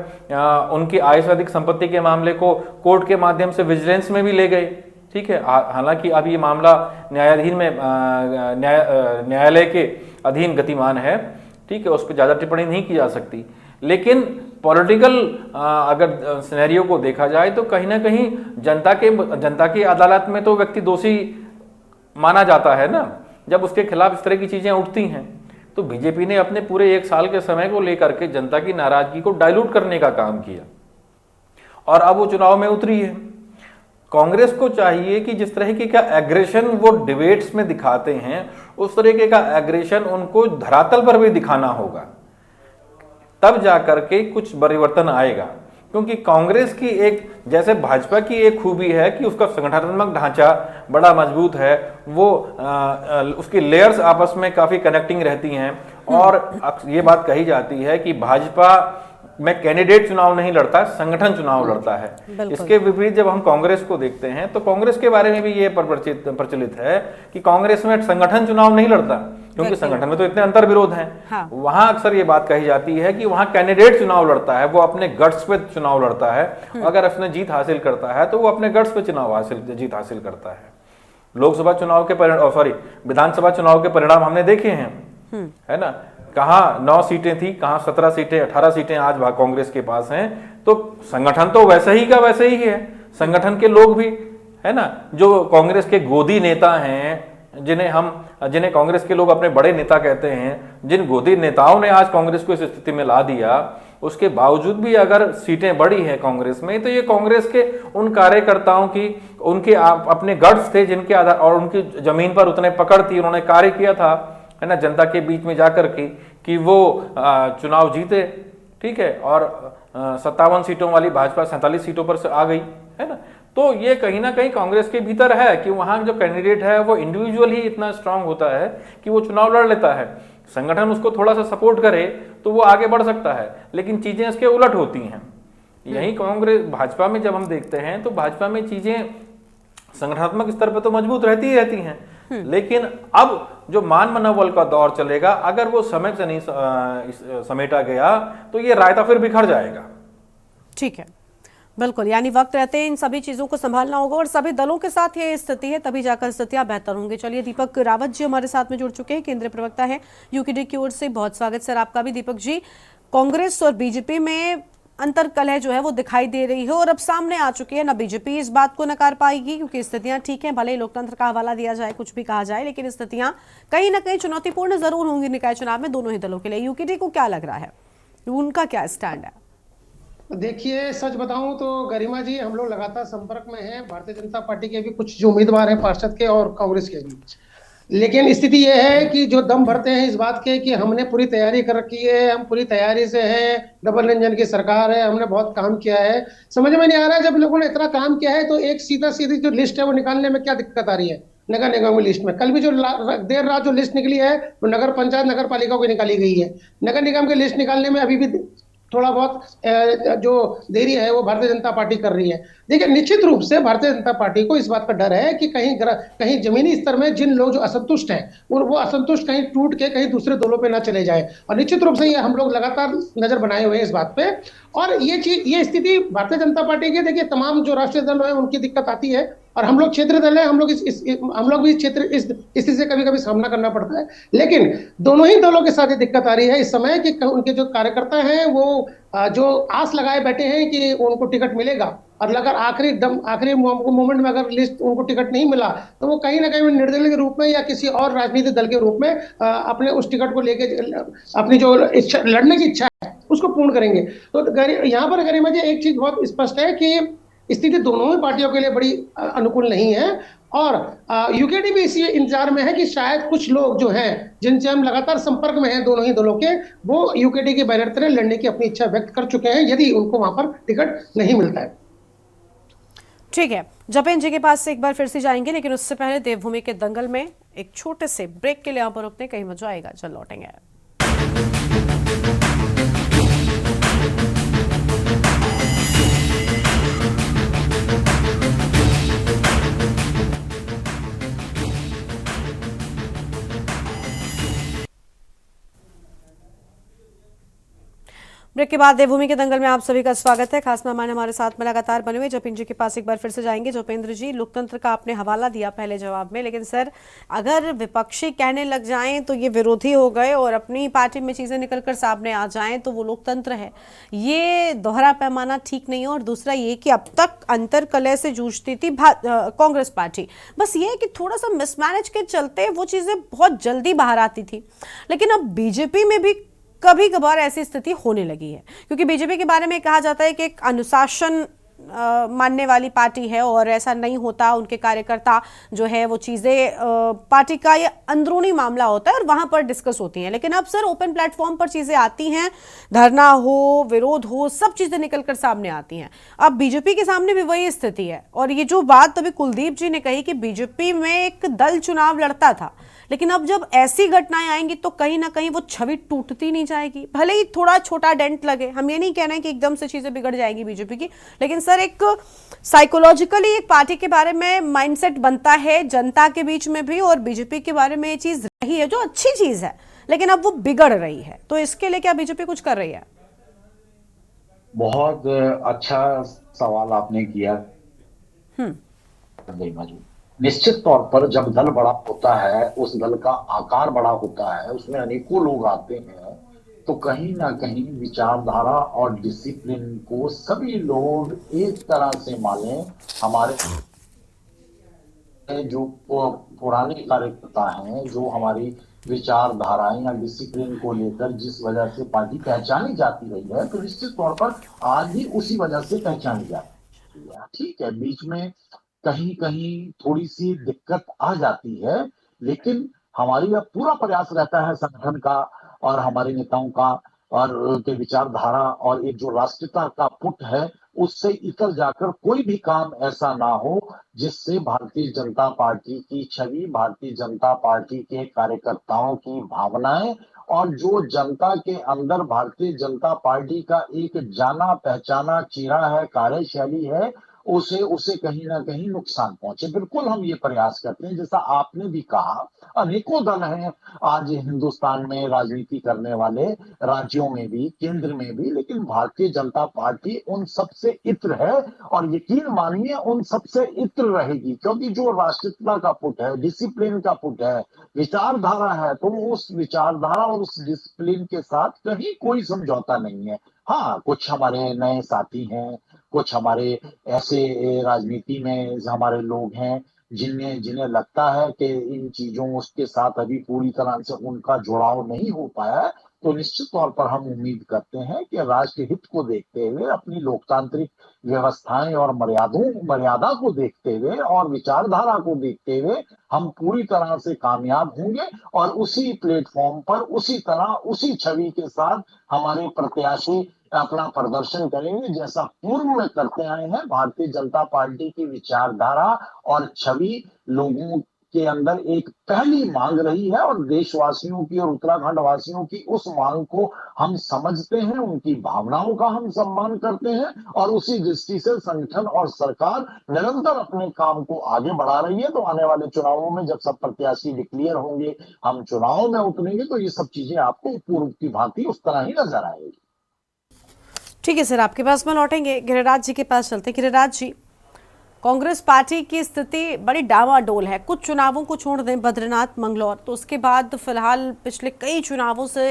उनकी आय से अधिक संपत्ति के मामले को कोर्ट के माध्यम से विजिलेंस में भी ले गए। ठीक है, हालांकि अब ये मामला न्यायाधीन में न्यायालय के अधीन गतिमान है। ठीक है, उस पर ज्यादा टिप्पणी नहीं की जा सकती, लेकिन पॉलिटिकल अगर सिनेरियो को देखा जाए तो कहीं ना कहीं जनता की अदालत में तो व्यक्ति दोषी माना जाता है ना, जब उसके खिलाफ इस तरह की चीजें उठती हैं। तो बीजेपी ने अपने पूरे 1 साल के समय को लेकर के जनता की नाराजगी को डाइल्यूट करने का काम किया और अब वो चुनाव में उतरी है। कांग्रेस को चाहिए कि जिस तरह का एग्रेशन वो डिबेट्स में दिखाते हैं, उस तरीके का एग्रेशन उनको धरातल पर भी दिखाना होगा, तब जाकर के कुछ परिवर्तन आएगा। क्योंकि कांग्रेस की एक, जैसे भाजपा की एक खूबी है कि उसका संगठनात्मक ढांचा बड़ा मजबूत है, वो उसकी लेयर्स आपस में काफी कनेक्टिंग रहती हैं, और ये बात कही जाती है कि भाजपा में कैंडिडेट चुनाव नहीं लड़ता, संगठन चुनाव लड़ता है। इसके विपरीत जब हम कांग्रेस को देखते हैं तो कांग्रेस के बारे में भी ये प्रचलित है कि कांग्रेस में संगठन चुनाव नहीं लड़ता, क्योंकि संगठन में तो इतने अंतर विरोध हैं। हाँ। वहां अक्सर ये बात कही जाती है कि वहां कैंडिडेट चुनाव लड़ता है, वो अपने गट्स पे चुनाव लड़ता है, अगर उसने जीत हासिल करता है तो वो अपने गट्स पे जीत हासिल करता है। लोकसभा चुनाव के विधानसभा चुनाव के परिणाम हमने देखे हैं, है ना, कहाँ 9 सीटें थी, कहाँ 17 सीटें, 18 सीटें आज कांग्रेस के पास हैं। तो संगठन तो वैसे ही का वैसे ही है, संगठन के लोग भी, है ना, जो कांग्रेस के गोदी नेता हैं, जिन्हें कांग्रेस के लोग अपने बड़े नेता कहते हैं, जिन गोदी नेताओं ने आज कांग्रेस को इस स्थिति में ला दिया, उसके बावजूद भी अगर सीटें बढ़ी हैं कांग्रेस में, तो ये कांग्रेस के उन कार्यकर्ताओं की, उनके अपने गट्स थे जिनके आधार और उनकी जमीन पर उतने पकड़ थी, उन्होंने कार्य किया था, है ना, जनता के बीच में जाकर के, कि वो चुनाव जीते। ठीक है, और 57 सीटों वाली भाजपा 47 सीटों पर से आ गई, है ना। तो ये कहीं ना कहीं कांग्रेस के भीतर है कि वहां जो कैंडिडेट है वो इंडिविजुअल ही इतना स्ट्रांग होता है कि वो चुनाव लड़ लेता है, संगठन उसको थोड़ा सा सपोर्ट करे तो वो आगे बढ़ सकता है, लेकिन चीजें इसके उलट होती हैं। यही कांग्रेस भाजपा में जब हम देखते हैं तो भाजपा में चीजें संगठनात्मक स्तर पर तो मजबूत रहती ही रहती हैं, लेकिन अब जो मान मनोबल का दौर चलेगा, अगर वो समय से नहीं समेटा गया तो ये रायता फिर बिखर जाएगा। ठीक है, बिल्कुल, यानी वक्त रहते इन सभी चीजों को संभालना होगा और सभी दलों के साथ ये स्थिति है, तभी जाकर स्थितियां बेहतर होंगी। चलिए, दीपक रावत जी हमारे साथ में जुड़ चुके हैं, केंद्रीय प्रवक्ता है यूकेडी की ओर से। बहुत स्वागत सर आपका भी। दीपक जी, कांग्रेस और बीजेपी में अंतर कलह जो है वो दिखाई दे रही है और अब सामने आ चुकी है। ना बीजेपी इस बात को नकार पाएगी क्योंकि स्थितियां ठीक हैं, भले ही लोकतंत्र का हवाला दिया जाए, कुछ भी कहा जाए, लेकिन स्थितियां कहीं ना कहीं चुनौतीपूर्ण जरूर होंगी निकाय चुनाव में दोनों ही दलों के लिए। यूकेडी को क्या लग रहा है, उनका क्या स्टैंड है? देखिए, सच बताऊं तो गरिमा जी, हम लोग लगातार संपर्क में हैं भारतीय जनता पार्टी के भी कुछ जो उम्मीदवार हैं पार्षद के और कांग्रेस के भी, लेकिन स्थिति यह है कि जो दम भरते हैं इस बात के कि हमने पूरी तैयारी कर रखी है, हम पूरी तैयारी से हैं, डबल इंजन की सरकार है, हमने बहुत काम किया है। समझ में नहीं आ रहा है, जब लोगों ने इतना काम किया है तो एक सीधी जो लिस्ट है वो निकालने में क्या दिक्कत आ रही है नगर निगम की लिस्ट में। कल भी जो देर रात जो लिस्ट निकली है वो नगर पंचायत नगर पालिका की निकाली गई है। नगर निगम की लिस्ट निकालने में अभी भी थोड़ा बहुत जो देरी है वो भारतीय जनता पार्टी कर रही है। देखिए, निश्चित रूप से भारतीय जनता पार्टी को इस बात का डर है कि कहीं जमीनी स्तर में जिन लोग जो असंतुष्ट हैं और वो असंतुष्ट कहीं टूट के कहीं दूसरे दलों पे ना चले जाए, और निश्चित रूप से ये हम लोग लगातार नजर बनाए हुए हैं इस बात पे। और ये स्थिति भारतीय जनता पार्टी की, देखिए, तमाम जो राष्ट्रीय दल है उनकी दिक्कत आती है, और हम लोग क्षेत्रीय दल है, हम लोग हम लोग भी क्षेत्र इस स्थिति से कभी कभी सामना करना पड़ता है। लेकिन दोनों ही दलों के साथ ये दिक्कत आ रही है इस समय कि उनके जो कार्यकर्ता हैं वो जो आस लगाए बैठे हैं कि उनको टिकट मिलेगा, और अगर आखिरी मोमेंट में अगर लिस्ट उनको टिकट नहीं मिला तो वो कहीं ना कहीं निर्दलीय के रूप में या किसी और राजनीतिक दल के रूप में अपने उस टिकट को लेके अपनी जो इच्छा, लड़ने की इच्छा है, उसको पूर्ण करेंगे। तो यहाँ पर गरिमा जी एक चीज बहुत स्पष्ट है कि स्थिति दोनों ही पार्टियों के लिए बड़ी अनुकूल नहीं है, और यूकेडी भी इसी इंतजार में है कि शायद कुछ लोग जो हैं जिनसे हम लगातार संपर्क में हैं दोनों ही दलों के, वो यूकेडी के बैनर तले लड़ने की अपनी इच्छा व्यक्त कर चुके हैं यदि उनको वहां पर टिकट नहीं मिलता है। ठीक है, जपेन जी के पास से एक बार फिर से जाएंगे, लेकिन उससे पहले देवभूमि के दंगल में एक छोटे से ब्रेक के लिए यहाँ पर रुकते, कहीं मजा आएगा, चल लौटेंगे। ब्रेक के बाद देवभूमि के दंगल में आप सभी का स्वागत है। खास मेहमान हमारे साथ में लगातार बने हुए जपेंद्र जी के पास एक बार फिर से जाएंगे। जपेंद्र जी, लोकतंत्र का आपने हवाला दिया पहले जवाब में, लेकिन सर अगर विपक्षी कहने लग जाएं तो ये विरोधी हो गए और अपनी पार्टी में चीजें निकलकर सामने आ जाएं तो वो लोकतंत्र है, ये दोहरा पैमाना ठीक नहीं है। और दूसरा ये कि अब तक अंतर कलह से जूझती थी कांग्रेस पार्टी, बस ये है कि थोड़ा सा मिसमैनेज के चलते वो चीजें बहुत जल्दी बाहर आती थी, लेकिन अब बीजेपी में भी कभी कभार ऐसी स्थिति होने लगी है, क्योंकि बीजेपी के बारे में कहा जाता है कि एक अनुशासन मानने वाली पार्टी है और ऐसा नहीं होता, उनके कार्यकर्ता जो है वो चीजें पार्टी का ये अंदरूनी मामला होता है और वहां पर डिस्कस होती हैं। लेकिन अब सर ओपन प्लेटफॉर्म पर चीजें आती हैं, धरना हो, विरोध हो, सब चीजें निकलकर सामने आती हैं। अब बीजेपी के सामने भी वही स्थिति है, और ये जो बात अभी कुलदीप जी ने कही कि बीजेपी में एक दल चुनाव लड़ता था, लेकिन अब जब ऐसी घटनाएं आएंगी तो कहीं ना कहीं वो छवि टूटती नहीं जाएगी, भले ही थोड़ा छोटा डेंट लगे। हम ये नहीं कह रहे हैं कि एकदम से चीजें बिगड़ जाएंगी बीजेपी की, लेकिन सर एक साइकोलॉजिकली एक पार्टी के बारे में माइंडसेट बनता है जनता के बीच में भी, और बीजेपी के बारे में ये चीज रही है जो अच्छी चीज है, लेकिन अब वो बिगड़ रही है। तो इसके लिए क्या बीजेपी कुछ कर रही है? बहुत अच्छा सवाल आपने किया। निश्चित तौर पर जब दल बड़ा होता है, उस दल का आकार बड़ा होता है, उसमें अनेकों लोग आते हैं, तो कहीं ना कहीं विचारधारा और डिसिप्लिन को सभी लोग एक तरह से माने। हमारे जो पुराने कार्यकर्ता हैं, जो हमारी विचारधाराएं या डिसिप्लिन को लेकर जिस वजह से पार्टी पहचानी जाती रही है, तो निश्चित तौर पर आज भी उसी वजह से पहचानी जाती है। ठीक है, बीच में कहीं कहीं थोड़ी सी दिक्कत आ जाती है, लेकिन हमारी यह पूरा प्रयास रहता है संगठन का और हमारे नेताओं का और के विचारधारा और एक जो राष्ट्रीयता का पुट है, उससे इतर जाकर कोई भी काम ऐसा ना हो जिससे भारतीय जनता पार्टी की छवि, भारतीय जनता पार्टी के कार्यकर्ताओं की भावनाएं और जो जनता के अंदर भारतीय जनता पार्टी का एक जाना पहचाना चेहरा है, कार्यशैली है, उसे कहीं ना कहीं नुकसान पहुंचे। बिल्कुल हम ये प्रयास करते हैं। जैसा आपने भी कहा, अनेकों दल हैं आज हिंदुस्तान में राजनीति करने वाले, राज्यों में भी, केंद्र में भी, लेकिन भारतीय जनता पार्टी उन सबसे इत्र है और यकीन मानिए उन सबसे इत्र रहेगी, क्योंकि जो राष्ट्रीयता का पुट है, डिसिप्लिन का पुट है, विचारधारा है, तो उस विचारधारा और उस डिसिप्लिन के साथ कहीं कोई समझौता नहीं है। हाँ, कुछ हमारे नए साथी हैं, कुछ हमारे ऐसे राजनीति में हमारे लोग हैं जिन्हें लगता है कि इन चीजों उसके साथ अभी पूरी तरह से उनका जुड़ाव नहीं हो पाया है, तो निश्चित तौर पर हम उम्मीद करते हैं कि राष्ट्र हित को देखते हुए, अपनी लोकतांत्रिक व्यवस्थाएं और मर्यादा को देखते हुए और विचारधारा को देखते हुए हम पूरी तरह से कामयाब होंगे और उसी प्लेटफॉर्म पर, उसी तरह, उसी छवि के साथ हमारे प्रत्याशी अपना प्रदर्शन करेंगे जैसा पूर्व में करते आए हैं। भारतीय जनता पार्टी की विचारधारा और छवि लोगों के अंदर एक पहली मांग रही है और देशवासियों की और उत्तराखंड वासियों की उस मांग को हम समझते हैं, उनकी भावनाओं का हम सम्मान करते हैं और उसी दृष्टि से संगठन और सरकार निरंतर अपने काम को आगे बढ़ा रही है। तो आने वाले चुनावों में जब सब प्रत्याशी डिक्लेयर होंगे, हम चुनाव में उतरेंगे, तो ये सब चीजें आपको पूर्व की भांति उस तरह ही नजर आएगी। ठीक है सर, आपके पास में लौटेंगे। गिरिराज जी के पास चलते। गिरिराज जी, कांग्रेस पार्टी की स्थिति बड़ी डावाडोल है। कुछ चुनावों को छोड़ दें, बद्रीनाथ, मंगलौर, तो उसके बाद फिलहाल पिछले कई चुनावों से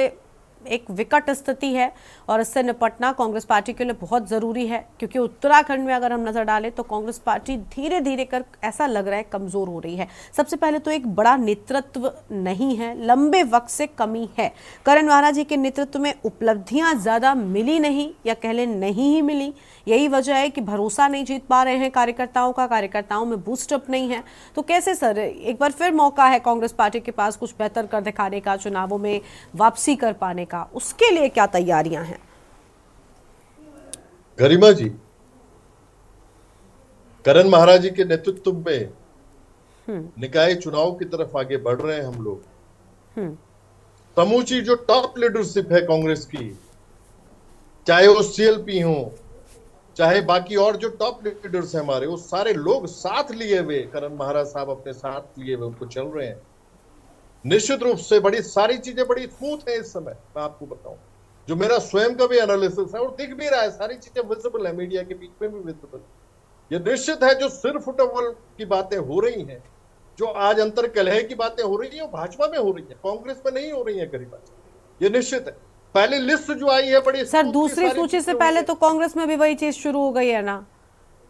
एक विकट स्थिति है और इससे निपटना कांग्रेस पार्टी के लिए बहुत ज़रूरी है, क्योंकि उत्तराखंड में अगर हम नज़र डालें तो कांग्रेस पार्टी धीरे धीरे कर ऐसा लग रहा है कमज़ोर हो रही है। सबसे पहले तो एक बड़ा नेतृत्व नहीं है, लंबे वक्त से कमी है। करण महाराज जी के नेतृत्व में उपलब्धियां ज़्यादा मिली नहीं, या कह लें नहीं ही मिली। यही वजह है कि भरोसा नहीं जीत पा रहे हैं कार्यकर्ताओं का, कार्यकर्ताओं में बूस्टअप नहीं है। तो कैसे सर, एक बार फिर मौका है कांग्रेस पार्टी के पास कुछ बेहतर कर दिखाने का, चुनावों में वापसी कर पाने का, उसके लिए क्या तैयारियां हैं? गरिमा जी, करण महाराज जी के नेतृत्व में निकाय चुनाव की तरफ आगे बढ़ रहे हैं हम लोग। समूची जो टॉप लीडरशिप है कांग्रेस की, चाहे वो सीएलपी हो, चाहे बाकी और जो टॉप लीडर्स हैं हमारे, वो सारे लोग साथ लिए हुए, करण महाराज साहब अपने साथ लिए हुए उनको चल रहे हैं। निश्चित रूप से बड़ी सारी चीजें बड़ी स्मूथ है इस समय। मैं आपको बताऊं, जो मेरा स्वयं का भी एनालिसिस है और दिख भी रहा है, सारी चीजें विजिबल है, मीडिया के बीच में भी विजिबल। ये निश्चित है जो सिर फुटबॉल की बातें हो रही हैं, जो आज अंतर कलह की बातें हो रही है, वो भाजपा में हो रही है, कांग्रेस में नहीं हो रही है। गरीबा, ये निश्चित है। पहली लिस्ट जो आई है बड़ी सर, दूसरी सूची से पहले तो कांग्रेस में भी वही चीज शुरू हो गई है ना।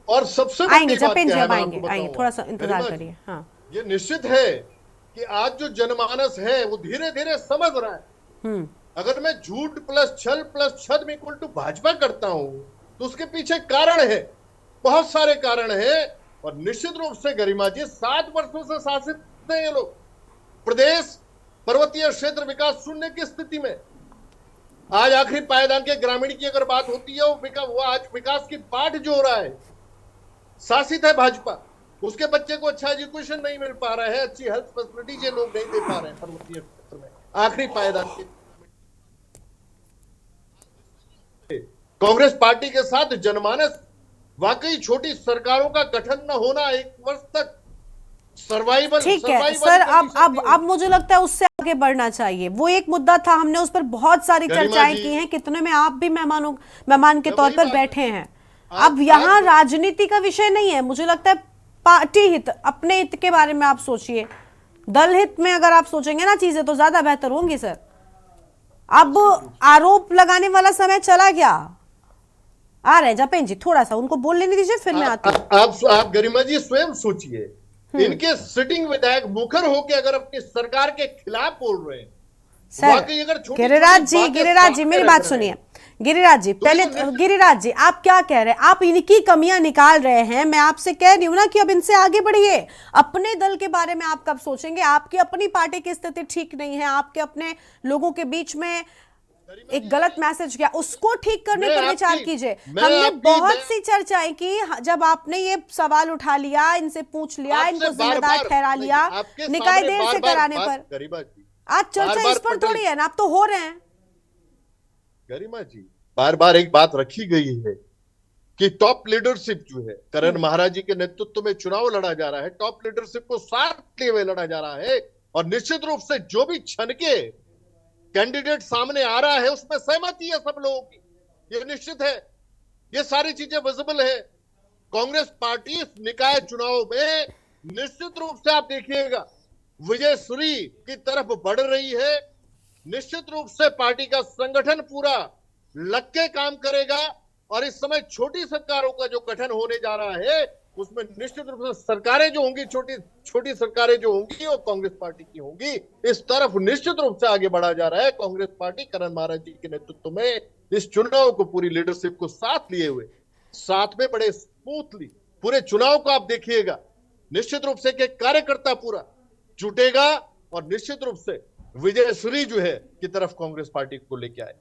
और सबसे आएंगे जपेन जी, आएंगे, थोड़ा सा इंतजार करिए। हाँ, ये निश्चित है कि आज जो जनमानस है वो धीरे धीरे समझ रहा है। अगर मैं झूठ प्लस छल प्लस छद में इक्वल टू भाजपा करता हूं तो उसके पीछे कारण है, बहुत सारे कारण है। और निश्चित रूप से गरिमा जी 7 वर्षों से शासित हैं ये लोग। प्रदेश पर्वतीय क्षेत्र विकास शून्य की स्थिति में, आज आखिरी पायदान के ग्रामीण की अगर बात होती है, वो आज विकास की पाठ जो हो रहा है, शासित है भाजपा। उसके बच्चे को अच्छा एजुकेशन नहीं मिल पा रहा है, अच्छी हेल्थ फैसिलिटीज ये लोग नहीं दे पा रहे हैं पर्वतीय क्षेत्र में, आखिरी पायदान के। कांग्रेस पार्टी के साथ जनमानस, वाकई छोटी सरकारों का गठन न होना, 1 वर्ष तक सर्वाइवल। ठीक है सर, अब मुझे लगता है उससे आगे बढ़ना चाहिए। वो एक मुद्दा था, हमने उस पर बहुत सारी चर्चाएं की हैं, कितने में आप भी मेहमान के तौर पर बैठे हैं। अब यहाँ राजनीति का विषय नहीं है, मुझे लगता है पार्टी हित, अपने हित के बारे में आप सोचिए। दल हित में अगर आप सोचेंगे ना चीजें, तो ज्यादा बेहतर होंगी सर। अब आरोप लगाने वाला समय चला गया। आ रहे जपेन जी, थोड़ा सा उनको बोल लेने दीजिए, फिर मैं आती हूँ। आप गरिमा जी स्वयं सोचिए, इनके सिटिंग विधायक मुखर होकर अगर अपनी सरकार के खिलाफ बोल रहे हैं, सर गिरिराज जी मेरी बात सुनिए। गिरिराज जी, पहले गिरिराज जी आप क्या कह रहे हैं? आप इनकी कमियां निकाल रहे हैं, मैं आपसे कह रही हूं ना कि अब इनसे आगे बढ़िए। अपने दल के बारे में आप कब सोचेंगे? आपकी अपनी पार्टी की स्थिति ठीक नहीं है, आपके अपने लोगों के बीच में एक गलत मैसेज गया, उसको ठीक करने पर विचार कीजिए। हमने बहुत सी चर्चाएं की, जब आपने ये सवाल उठा लिया, इनसे पूछ लिया, इनको जिम्मेदार ठहरा लिया निकाय देर से कराने पर। आज चर्चा इस पर थोड़ी है ना, आप तो हो रहे हैं। गरिमा जी, बार बार एक बात रखी गई है कि टॉप लीडरशिप जो है, करण महाराज जी के नेतृत्व में चुनाव लड़ा जा रहा है, टॉप लीडरशिप को साथ लिए हुए लड़ा जा रहा है। और निश्चित रूप से जो भी छनके कैंडिडेट सामने आ रहा है उसमें सहमति है सब लोगों की, ये निश्चित है। ये सारी चीजें विजिबल है। कांग्रेस पार्टी इस निकाय चुनाव में निश्चित रूप से आप देखिएगा विजयश्री की तरफ बढ़ रही है। निश्चित रूप से पार्टी का संगठन पूरा लग के काम करेगा और इस समय छोटी सरकारों का जो गठन होने जा रहा है उसमें निश्चित रूप से सरकारें जो होंगी, छोटी सरकारें जो होंगी वो कांग्रेस पार्टी की होंगी। इस तरफ निश्चित रूप से आगे बढ़ा जा रहा है कांग्रेस पार्टी करण महाराज जी के नेतृत्व में। इस चुनाव को पूरी लीडरशिप को साथ लिए हुए, साथ में बड़े स्मूथली पूरे चुनाव को आप देखिएगा। निश्चित रूप से एक कार्यकर्ता पूरा जुटेगा और निश्चित रूप से विजयश्री जो है की तरफ कांग्रेस पार्टी को लेके आए।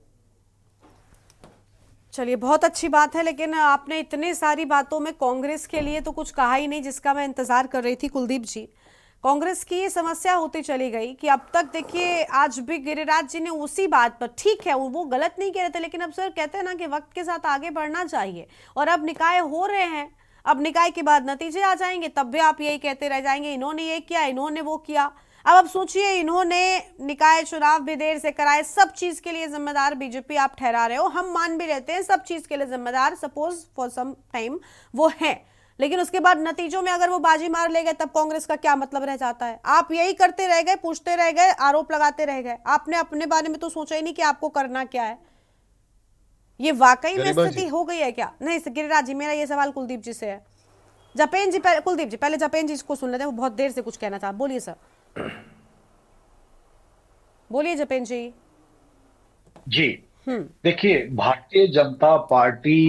चलिए, बहुत अच्छी बात है, लेकिन आपने इतने सारी बातों में कांग्रेस के लिए तो कुछ कहा ही नहीं जिसका मैं इंतजार कर रही थी। कुलदीप जी, कांग्रेस की ये समस्या होती चली गई कि अब तक देखिए आज भी गिरिराज जी ने उसी बात पर, ठीक है वो गलत नहीं कह रहे थे, लेकिन अब सर कहते हैं ना कि वक्त के साथ आगे बढ़ना चाहिए, और अब निकाय हो रहे हैं, अब निकाय के बाद नतीजे आ जाएंगे, तब भी आप यही कहते रह जाएंगे इन्होंने ये किया, इन्होंने वो किया। अब सोचिए, इन्होंने निकाय चुनाव भी देर से कराए, सब चीज के लिए जिम्मेदार बीजेपी आप ठहरा रहे हो, हम मान भी लेते हैं सब चीज के लिए जिम्मेदार सपोज फॉर सम टाइम वो है, लेकिन उसके बाद नतीजों में अगर वो बाजी मार ले गए तब कांग्रेस का क्या मतलब रह जाता है? आप यही करते रह गए, पूछते रह गए, आरोप लगाते रह गए, आपने अपने बारे में तो सोचा ही नहीं कि आपको करना क्या है। ये वाकई में स्थिति हो गई है क्या? नहीं गिरिराज जी, मेरा ये सवाल कुलदीप जी से है। जपेन जी पहले, कुलदीप जी पहले जपेन जी को सुन लेते हैं, वो बहुत देर से कुछ कहना था, बोलिए सर। बोलिए जपेन जी। जी देखिए, भारतीय जनता पार्टी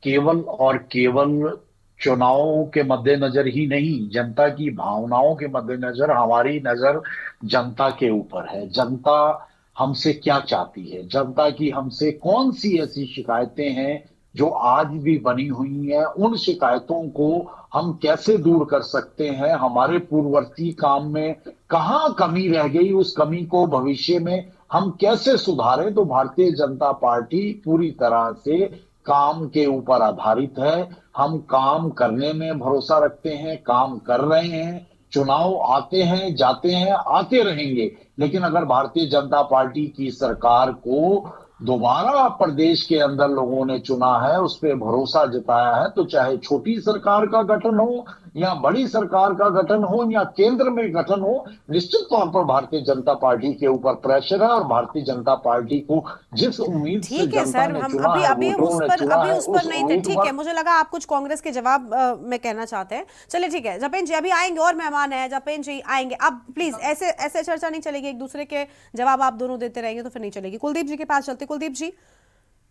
केवल और केवल चुनावों के मद्देनजर ही नहीं, जनता की भावनाओं के मद्देनजर हमारी नजर जनता के ऊपर है। जनता हमसे क्या चाहती है, जनता की हमसे कौन सी ऐसी शिकायतें हैं जो आज भी बनी हुई हैं, उन शिकायतों को हम कैसे दूर कर सकते हैं, हमारे पूर्ववर्ती काम में कहाँ कमी रह गई, उस कमी को भविष्य में हम कैसे सुधारें। तो भारतीय जनता पार्टी पूरी तरह से काम के ऊपर आधारित है। हम काम करने में भरोसा रखते हैं, काम कर रहे हैं। चुनाव आते हैं, जाते हैं, आते रहेंगे, लेकिन अगर भारतीय जनता पार्टी की सरकार को दोबारा प्रदेश के अंदर लोगों ने चुना है, उस पर भरोसा जताया है, तो चाहे छोटी सरकार का गठन हो या बड़ी सरकार का गठन हो या केंद्र में गठन हो, निश्चित तौर पर भारतीय जनता पार्टी के ऊपर प्रेशर है। और भारतीय जनता पार्टी को जिस उम्मीद से जनता ने चुना है, वोटरों ने चुना है, उस पर नहीं थे। ठीक है, मुझे लगा आप कुछ कांग्रेस के जवाब में कहना चाहते हैं। चलिए ठीक है जपेन जी, अभी आएंगे और मेहमान है, जपेन जी आएंगे। अब प्लीज ऐसे ऐसे चर्चा नहीं चलेगी, एक दूसरे के जवाब आप दोनों देते रहेंगे तो फिर नहीं चलेगी। कुलदीप जी के पास चलते। कुलदीप जी,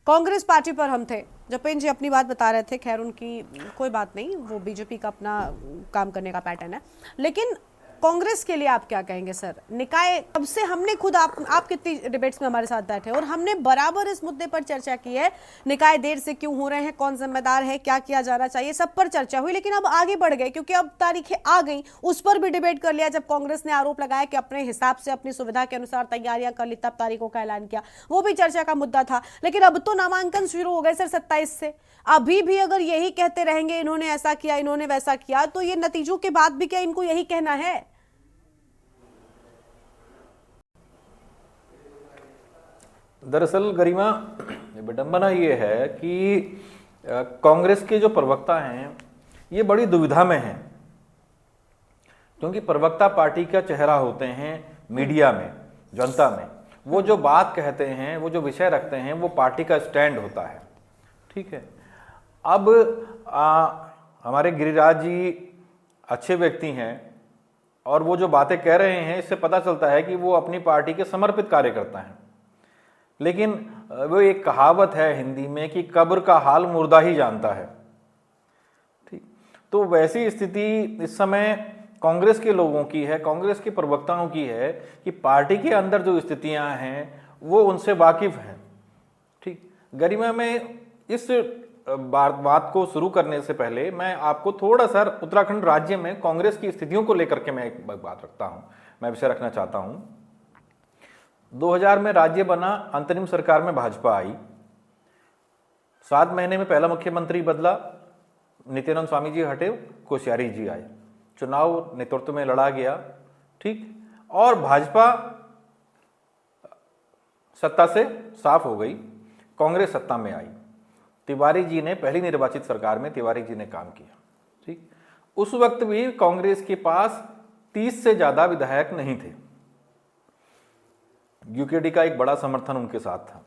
कांग्रेस पार्टी पर हम थे, जपेन जी अपनी बात बता रहे थे, खैर उनकी कोई बात नहीं, वो बीजेपी का अपना काम करने का पैटर्न है, लेकिन कांग्रेस के लिए आप क्या कहेंगे सर? निकाय अब से हमने खुद आप कितनी डिबेट्स में हमारे साथ बैठे और हमने बराबर इस मुद्दे पर चर्चा की है, निकाय देर से क्यों हो रहे हैं, कौन जिम्मेदार है, क्या किया जाना चाहिए, सब पर चर्चा हुई। लेकिन अब आगे बढ़ गए क्योंकि अब तारीखें आ गई, उस पर भी डिबेट कर लिया। जब कांग्रेस ने आरोप लगाया कि अपने हिसाब से अपनी सुविधा के अनुसार तैयारियां कर ली, तब तारीखों का ऐलान किया, वो भी चर्चा का मुद्दा था। लेकिन अब तो नामांकन शुरू हो गए सर 27 से, अभी भी अगर यही कहते रहेंगे इन्होंने ऐसा किया, इन्होंने वैसा किया, तो ये नतीजों के बाद भी क्या इनको यही कहना है? दरअसल गरिमा, विडंबना ये है कि कांग्रेस के जो प्रवक्ता हैं ये बड़ी दुविधा में हैं, क्योंकि प्रवक्ता पार्टी का चेहरा होते हैं मीडिया में, जनता में। वो जो बात कहते हैं, वो जो विषय रखते हैं, वो पार्टी का स्टैंड होता है। ठीक है, अब हमारे गिरिराज जी अच्छे व्यक्ति हैं और वो जो बातें कह रहे हैं इससे पता चलता है कि वो अपनी पार्टी के समर्पित कार्यकर्ता हैं। लेकिन वो एक कहावत है हिंदी में कि कब्र का हाल मुर्दा ही जानता है। ठीक, तो वैसी स्थिति इस समय कांग्रेस के लोगों की है, कांग्रेस के प्रवक्ताओं की है कि पार्टी के अंदर जो स्थितियां हैं वो उनसे वाकिफ हैं। ठीक, गरिमा में इस बात को शुरू करने से पहले मैं आपको थोड़ा सा उत्तराखंड राज्य में कांग्रेस की स्थितियों को लेकर के मैं एक बात रखता हूं, मैं विषय रखना चाहता हूं। 2000 में राज्य बना, अंतरिम सरकार में भाजपा आई, 7 महीने में पहला मुख्यमंत्री बदला, नित्यानंद स्वामी जी हटे, कोश्यारी जी आए, चुनाव नेतृत्व में लड़ा गया। ठीक, और भाजपा सत्ता से साफ हो गई, कांग्रेस सत्ता में आई। तिवारी जी ने, पहली निर्वाचित सरकार में तिवारी जी ने काम किया। ठीक, उस वक्त भी कांग्रेस के पास 30 से ज्यादा विधायक नहीं थे, यूकेडी का एक बड़ा समर्थन उनके साथ था।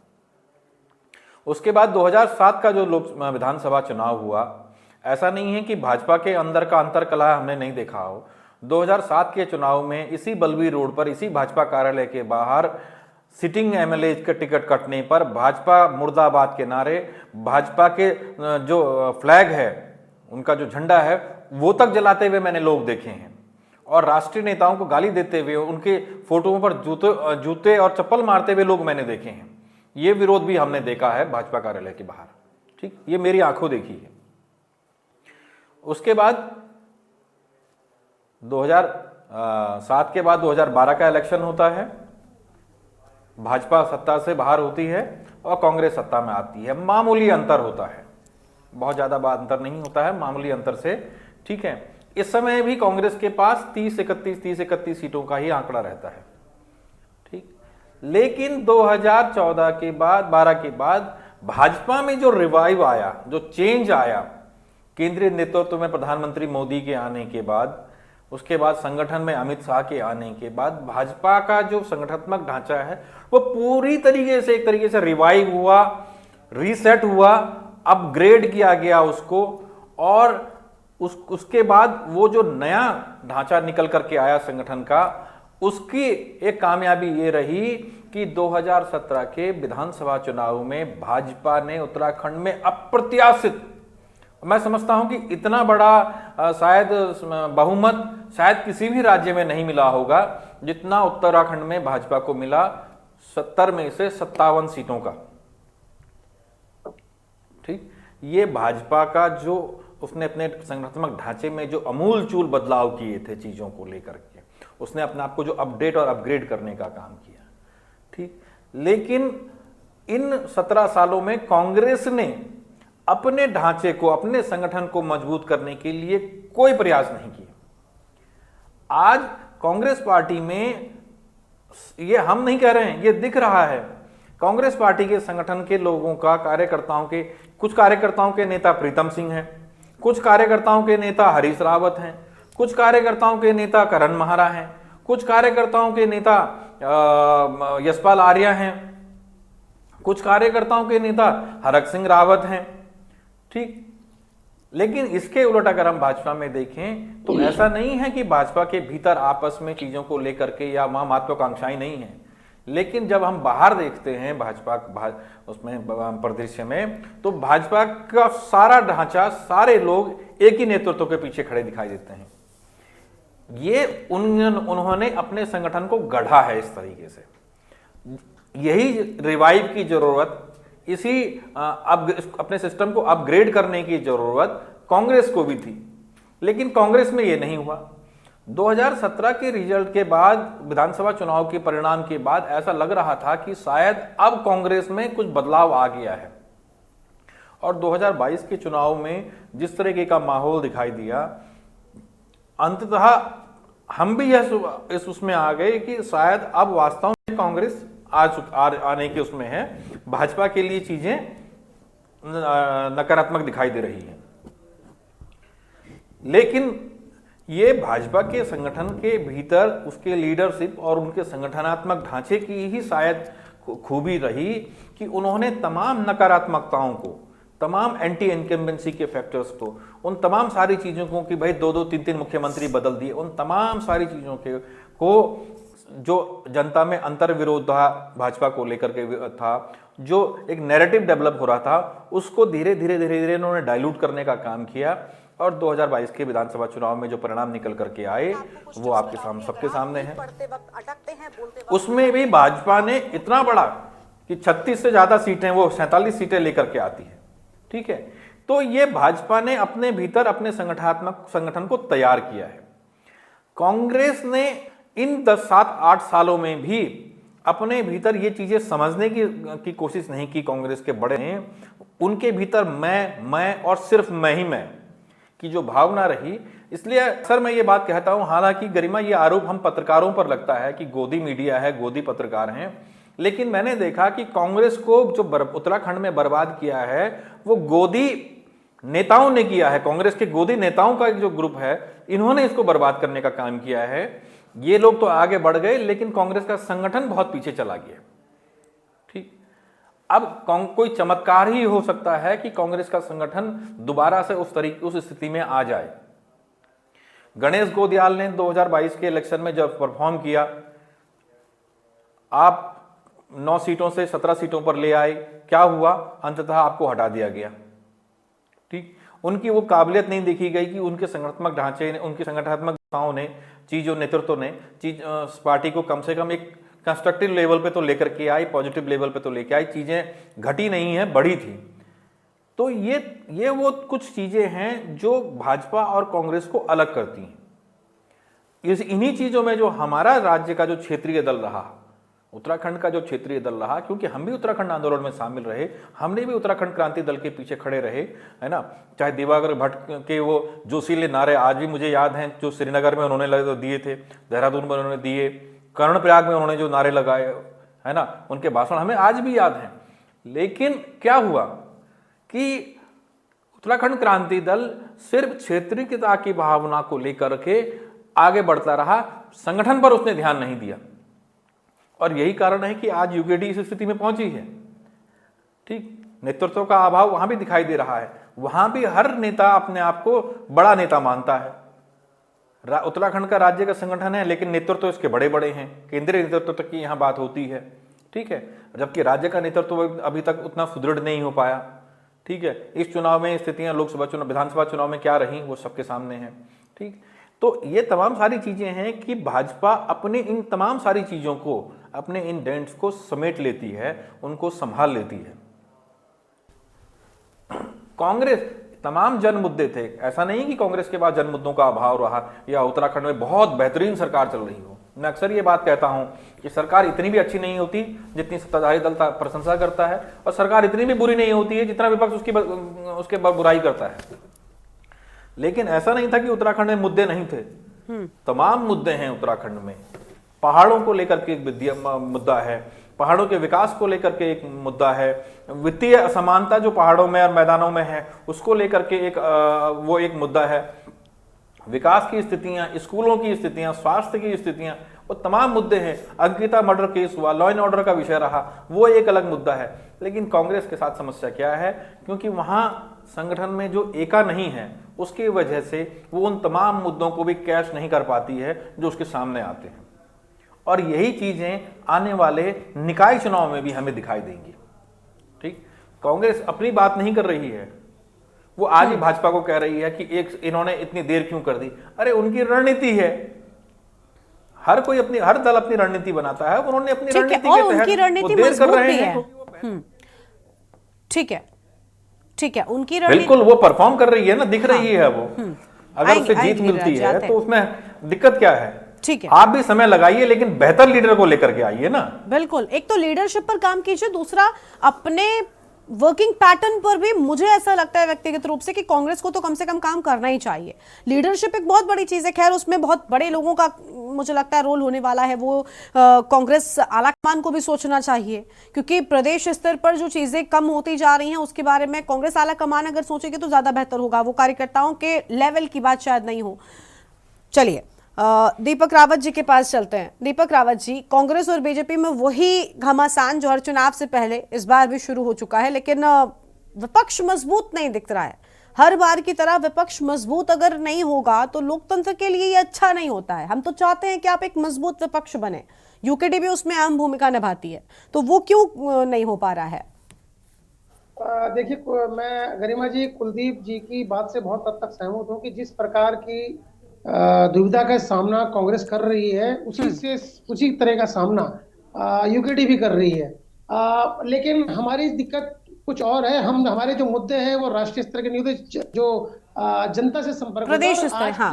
उसके बाद 2007 का जो विधानसभा चुनाव हुआ, ऐसा नहीं है कि भाजपा के अंदर का अंतर कलह हमने नहीं देखा हो। 2007 के चुनाव में इसी बलबीर रोड पर, इसी भाजपा कार्यालय के बाहर सिटिंग एमएलए के टिकट कटने पर भाजपा मुर्दाबाद के नारे, भाजपा के जो फ्लैग है, उनका जो झंडा है, वो तक जलाते हुए मैंने लोग देखे हैं, और राष्ट्रीय नेताओं को गाली देते हुए, उनके फोटोओं पर जूते और चप्पल मारते हुए लोग मैंने देखे हैं। ये विरोध भी हमने देखा है भाजपा कार्यालय के बाहर। ठीक, ये मेरी आंखों देखी है। उसके बाद 7 के बाद 2012 का इलेक्शन होता है, भाजपा सत्ता से बाहर होती है और कांग्रेस सत्ता में आती है। मामूली अंतर होता है, बहुत ज़्यादा अंतर नहीं होता है, मामूली अंतर से, ठीक है। इस समय भी कांग्रेस के पास 30-31 सीटों का ही आंकड़ा रहता है, ठीक। लेकिन 2014 के बाद 12 के बाद भाजपा में जो रिवाइव आया, जो चेंज आया केंद्रीय नेतृत्व में प्रधानमंत्री मोदी के आने के बाद, उसके बाद संगठन में अमित शाह के आने के बाद भाजपा का जो संगठनात्मक ढांचा है वो पूरी तरीके से, एक तरीके से रिवाइव हुआ, रीसेट हुआ, अपग्रेड किया गया उसको। और उसके बाद वो जो नया ढांचा निकल करके आया संगठन का, उसकी एक कामयाबी ये रही कि 2017 के विधानसभा चुनाव में भाजपा ने उत्तराखंड में अप्रत्याशित, मैं समझता हूं कि इतना बड़ा शायद बहुमत शायद किसी भी राज्य में नहीं मिला होगा जितना उत्तराखंड में भाजपा को मिला, 70 में से 57 सीटों का, ठीक। ये भाजपा का जो उसने अपने संगठनात्मक ढांचे में जो अमूलचूल बदलाव किए थे चीजों को लेकर के, उसने अपने आप को जो अपडेट और अपग्रेड करने का काम किया, ठीक। लेकिन इन 17 सालों में कांग्रेस ने अपने ढांचे को, अपने संगठन को मजबूत करने के लिए कोई प्रयास नहीं किया। आज कांग्रेस पार्टी में, ये हम नहीं कह रहे हैं, ये दिख रहा है, कांग्रेस पार्टी के संगठन के लोगों का, कार्यकर्ताओं के, कुछ कार्यकर्ताओं के नेता प्रीतम सिंह हैं, कुछ कार्यकर्ताओं के नेता हरीश रावत हैं, कुछ कार्यकर्ताओं के नेता करण महारा हैं, कुछ कार्यकर्ताओं के नेता यशपाल आर्या हैं, कुछ कार्यकर्ताओं के नेता हरक सिंह रावत हैं, ठीक। लेकिन इसके उलट अगर हम भाजपा में देखें तो ऐसा नहीं है कि भाजपा के भीतर आपस में चीजों को लेकर के या वहां महत्वाकांक्षाएं नहीं है। लेकिन जब हम बाहर देखते हैं उसमें परिदृश्य में, तो भाजपा का सारा ढांचा, सारे लोग एक ही नेतृत्व के पीछे खड़े दिखाई देते हैं। ये उन्होंने अपने संगठन को गढ़ा है इस तरीके से। यही रिवाइव की जरूरत, इसी अपने सिस्टम को अपग्रेड करने की जरूरत कांग्रेस को भी थी, लेकिन कांग्रेस में ये नहीं हुआ। 2017 के रिजल्ट के बाद, विधानसभा चुनाव के परिणाम के बाद ऐसा लग रहा था कि शायद अब कांग्रेस में कुछ बदलाव आ गया है। और 2022 के चुनाव में जिस तरीके का माहौल दिखाई दिया, अंततः हम भी इस उसमें आ गए कि शायद अब वास्तव में कांग्रेस आने के उसमें है, भाजपा के लिए चीजें नकारात्मक दिखाई दे रही हैं। लेकिन ये भाजपा के संगठन के भीतर उसके लीडरशिप और उनके संगठनात्मक ढांचे की ही शायद खूबी रही कि उन्होंने तमाम नकारात्मकताओं को, तमाम एंटी इनकम्बेंसी के फैक्टर्स को, उन तमाम सारी चीजों को कि भाई 2-2, 3-3 मुख्यमंत्री बदल दिए, उन तमाम सारी चीजों को जो जनता में अंतर विरोध था भाजपा को लेकर के था, जो एक नैरेटिव डेवलप हो रहा था, उसको धीरे धीरे उन्होंने डाइल्यूट करने का काम किया। और 2022 के विधानसभा चुनाव में जो परिणाम निकल करके आए वो आपके सामने, सबके सामने है। उसमें भी भाजपा ने इतना बड़ा कि 36 से ज्यादा सीटें, वो 47 सीटें लेकर के आती है, ठीक है। तो ये भाजपा ने अपने भीतर अपने संगठन को तैयार किया है। कांग्रेस ने इन 7-8 सालों में भी अपने भीतर ये चीजें समझने की कोशिश नहीं की। कांग्रेस के बड़े ने, उनके भीतर मैं और सिर्फ मैं ही मैं की जो भावना रही। इसलिए अक्सर मैं ये बात कहता हूं, हालांकि गरिमा ये आरोप हम पत्रकारों पर लगता है कि गोदी मीडिया है, गोदी पत्रकार हैं, लेकिन मैंने देखा कि कांग्रेस को जो उत्तराखंड में बर्बाद किया है वो गोदी नेताओं ने किया है। कांग्रेस के गोदी नेताओं का जो ग्रुप है, इन्होंने इसको बर्बाद करने का काम किया है। ये लोग तो आगे बढ़ गए, लेकिन कांग्रेस का संगठन बहुत पीछे चला गया, ठीक। अब कोई चमत्कार ही हो सकता है कि कांग्रेस का संगठन दोबारा से उस स्थिति में आ जाए। गणेश गोदियाल ने 2022 के इलेक्शन में जब परफॉर्म किया, आप 9 सीटों से 17 सीटों पर ले आए, क्या हुआ? अंततः आपको हटा दिया गया, ठीक। उनकी वो काबिलियत नहीं देखी गई कि उनके संगठनात्मक ढांचे ने, उनके संगठनात्मक नेताओं ने, चीजों नेतृत्व ने पार्टी को कम से कम एक कंस्ट्रक्टिव लेवल पे तो लेकर के आई, पॉजिटिव लेवल पे तो लेकर आई, चीजें घटी नहीं है, बढ़ी थी। तो ये वो कुछ चीजें हैं जो भाजपा और कांग्रेस को अलग करती हैं। इन्हीं चीजों में जो हमारा राज्य का जो क्षेत्रीय दल रहा, उत्तराखंड का जो क्षेत्रीय दल रहा, क्योंकि हम भी उत्तराखंड आंदोलन में शामिल रहे, हमने भी उत्तराखंड क्रांति दल के पीछे खड़े रहे, है ना। चाहे दिवाकर भट्ट के वो जोशीले नारे आज भी मुझे याद हैं, जो श्रीनगर में उन्होंने दिए थे, देहरादून में उन्होंने दिए, कर्णप्रयाग में उन्होंने जो नारे लगाए, है ना, उनके भाषण हमें आज भी याद हैं। लेकिन क्या हुआ कि उत्तराखंड क्रांति दल सिर्फ क्षेत्रीयता की भावना को लेकर के आगे बढ़ता रहा, संगठन पर उसने ध्यान नहीं दिया, और यही कारण है कि आज यूकेडी इस स्थिति में पहुंची है। ठीक, नेतृत्व का अभाव वहां भी दिखाई दे रहा है। वहां भी हर नेता अपने आप को बड़ा नेता मानता है। उत्तराखंड का राज्य का संगठन है, लेकिन नेतृत्व इसके बड़े बड़े हैं, केंद्रीय नेतृत्व तक की यहां बात होती है। ठीक है, जबकि राज्य का नेतृत्व अभी तक उतना सुदृढ़ नहीं हो पाया। ठीक है, इस चुनाव में स्थितियां लोकसभा चुनाव, विधानसभा चुनाव में क्या रही वो सबके सामने है। ठीक, तो ये तमाम सारी चीजें हैं कि भाजपा अपने इन तमाम सारी चीजों को, अपने इन डेंट्स को समेट लेती है, उनको संभाल लेती है। कांग्रेस, तमाम जन मुद्दे थे, ऐसा नहीं कि कांग्रेस के पास जन मुद्दों का अभाव रहा या उत्तराखंड में बहुत बेहतरीन सरकार चल रही हो। मैं अक्सर ये बात कहता हूं कि सरकार इतनी भी अच्छी नहीं होती जितनी सत्ताधारी दल प्रशंसा करता है, और सरकार इतनी भी बुरी नहीं होती है जितना विपक्ष उसके बुराई करता है। लेकिन ऐसा नहीं था कि उत्तराखंड में मुद्दे नहीं थे, तमाम मुद्दे हैं उत्तराखंड में। पहाड़ों को लेकर के एक मुद्दा है, पहाड़ों के विकास को लेकर के एक मुद्दा है, वित्तीय असमानता जो पहाड़ों में और मैदानों में है उसको लेकर के वो एक मुद्दा है, विकास की स्थितियां, स्कूलों की स्थितियां, स्वास्थ्य की स्थितियां, वो तमाम मुद्दे हैं। अंकिता मर्डर केस हुआ, लॉ एंड ऑर्डर का विषय रहा, वो एक अलग मुद्दा है। लेकिन कांग्रेस के साथ समस्या क्या है, क्योंकि वहां संगठन में जो एका नहीं है, उसकी वजह से वो उन तमाम मुद्दों को भी कैश नहीं कर पाती है जो उसके सामने आते हैं, और यही चीजें आने वाले निकाय चुनाव में भी हमें दिखाई देंगी। ठीक, कांग्रेस अपनी बात नहीं कर रही है, वो आज ही भाजपा को कह रही है कि इन्होंने इतनी देर क्यों कर दी। अरे उनकी रणनीति है, हर दल अपनी रणनीति बनाता है, उन्होंने अपनी रणनीति के तहत वो देर कर रहे हैं। ठीक है, उनकी रणनीति बिल्कुल वो परफॉर्म कर रही है ना, दिख रही है वो। अगर उससे जीत मिलती है तो उसमें दिक्कत क्या है। ठीक है, आप भी समय लगाइए, लेकिन बेहतर लीडर को लेकर के आइए ना। बिल्कुल, एक तो लीडरशिप पर काम कीजिए, दूसरा अपने वर्किंग पैटर्न पर भी। मुझे ऐसा लगता है व्यक्तिगत रूप से कि कांग्रेस को तो कम से कम काम करना ही चाहिए। लीडरशिप एक बहुत बड़ी चीज है, खैर उसमें बहुत बड़े लोगों का मुझे लगता है रोल होने वाला है। वो कांग्रेस आलाकमान को भी सोचना चाहिए, क्योंकि प्रदेश स्तर पर जो चीजें कम होती जा रही हैं उसके बारे में कांग्रेस आलाकमान अगर सोचेगी तो ज्यादा बेहतर होगा। वो कार्यकर्ताओं के लेवल की बात शायद नहीं हो। चलिए दीपक रावत जी के पास चलते हैं। दीपक रावत जी, कांग्रेस और बीजेपी में वही घमासान जो हर चुनाव से पहले इस बार भी शुरू हो चुका है, लेकिन विपक्ष मजबूत नहीं दिख रहा है। हर बार की तरह विपक्ष मजबूत अगर नहीं होगा तो लोकतंत्र के लिए ये अच्छा नहीं होता है। हम तो चाहते हैं कि आप एक मजबूत विपक्ष बने, यूकेडी भी उसमें अहम भूमिका निभाती है, तो वो क्यों नहीं हो पा रहा है? देखिए, मैं गरिमा जी, कुलदीप जी की बात से बहुत हद तक सहमत हूँ कि जिस प्रकार की दुविधा का सामना कांग्रेस कर रही है उसी तरह का सामना यूकेडी भी कर रही है। लेकिन हमारी दिक्कत कुछ और है। हमारे जो मुद्दे हैं वो राष्ट्रीय स्तर के नहीं होते, जो जनता से संपर्क प्रदेश स्तर, हाँ।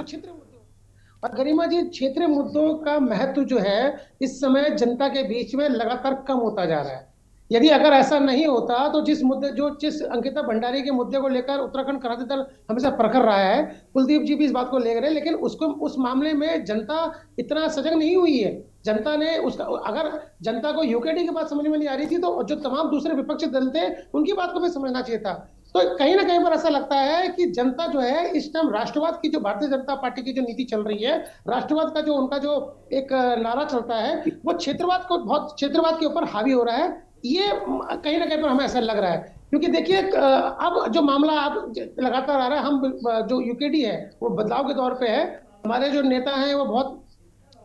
और गरिमा जी, क्षेत्रीय मुद्दों का महत्व जो है इस समय जनता के बीच में लगातार कम होता जा रहा है। यदि अगर ऐसा नहीं होता तो जिस अंकिता भंडारी के मुद्दे को लेकर उत्तराखंड क्रांति दल हमेशा प्रखर रहा है, कुलदीप जी भी इस बात को ले रहे हैं, लेकिन उस मामले में जनता इतना सजग नहीं हुई है। जनता ने अगर जनता को यूकेडी की बात समझ में नहीं आ रही थी तो जो तमाम दूसरे विपक्षी दल थे उनकी बात को भी समझना चाहिए था। तो कहीं ना कहीं पर ऐसा लगता है कि जनता जो है इस टाइम राष्ट्रवाद की, जो भारतीय जनता पार्टी की जो नीति चल रही है, राष्ट्रवाद का जो उनका जो एक नारा चलता है, वो क्षेत्रवाद के ऊपर हावी हो रहा है। ये कहीं ना कहीं पर हमें ऐसा लग रहा है, क्योंकि देखिए अब जो मामला अब लगातार आ रहा है, हम जो यूकेडी है वो बदलाव के दौर पे है। हमारे जो नेता हैं वो बहुत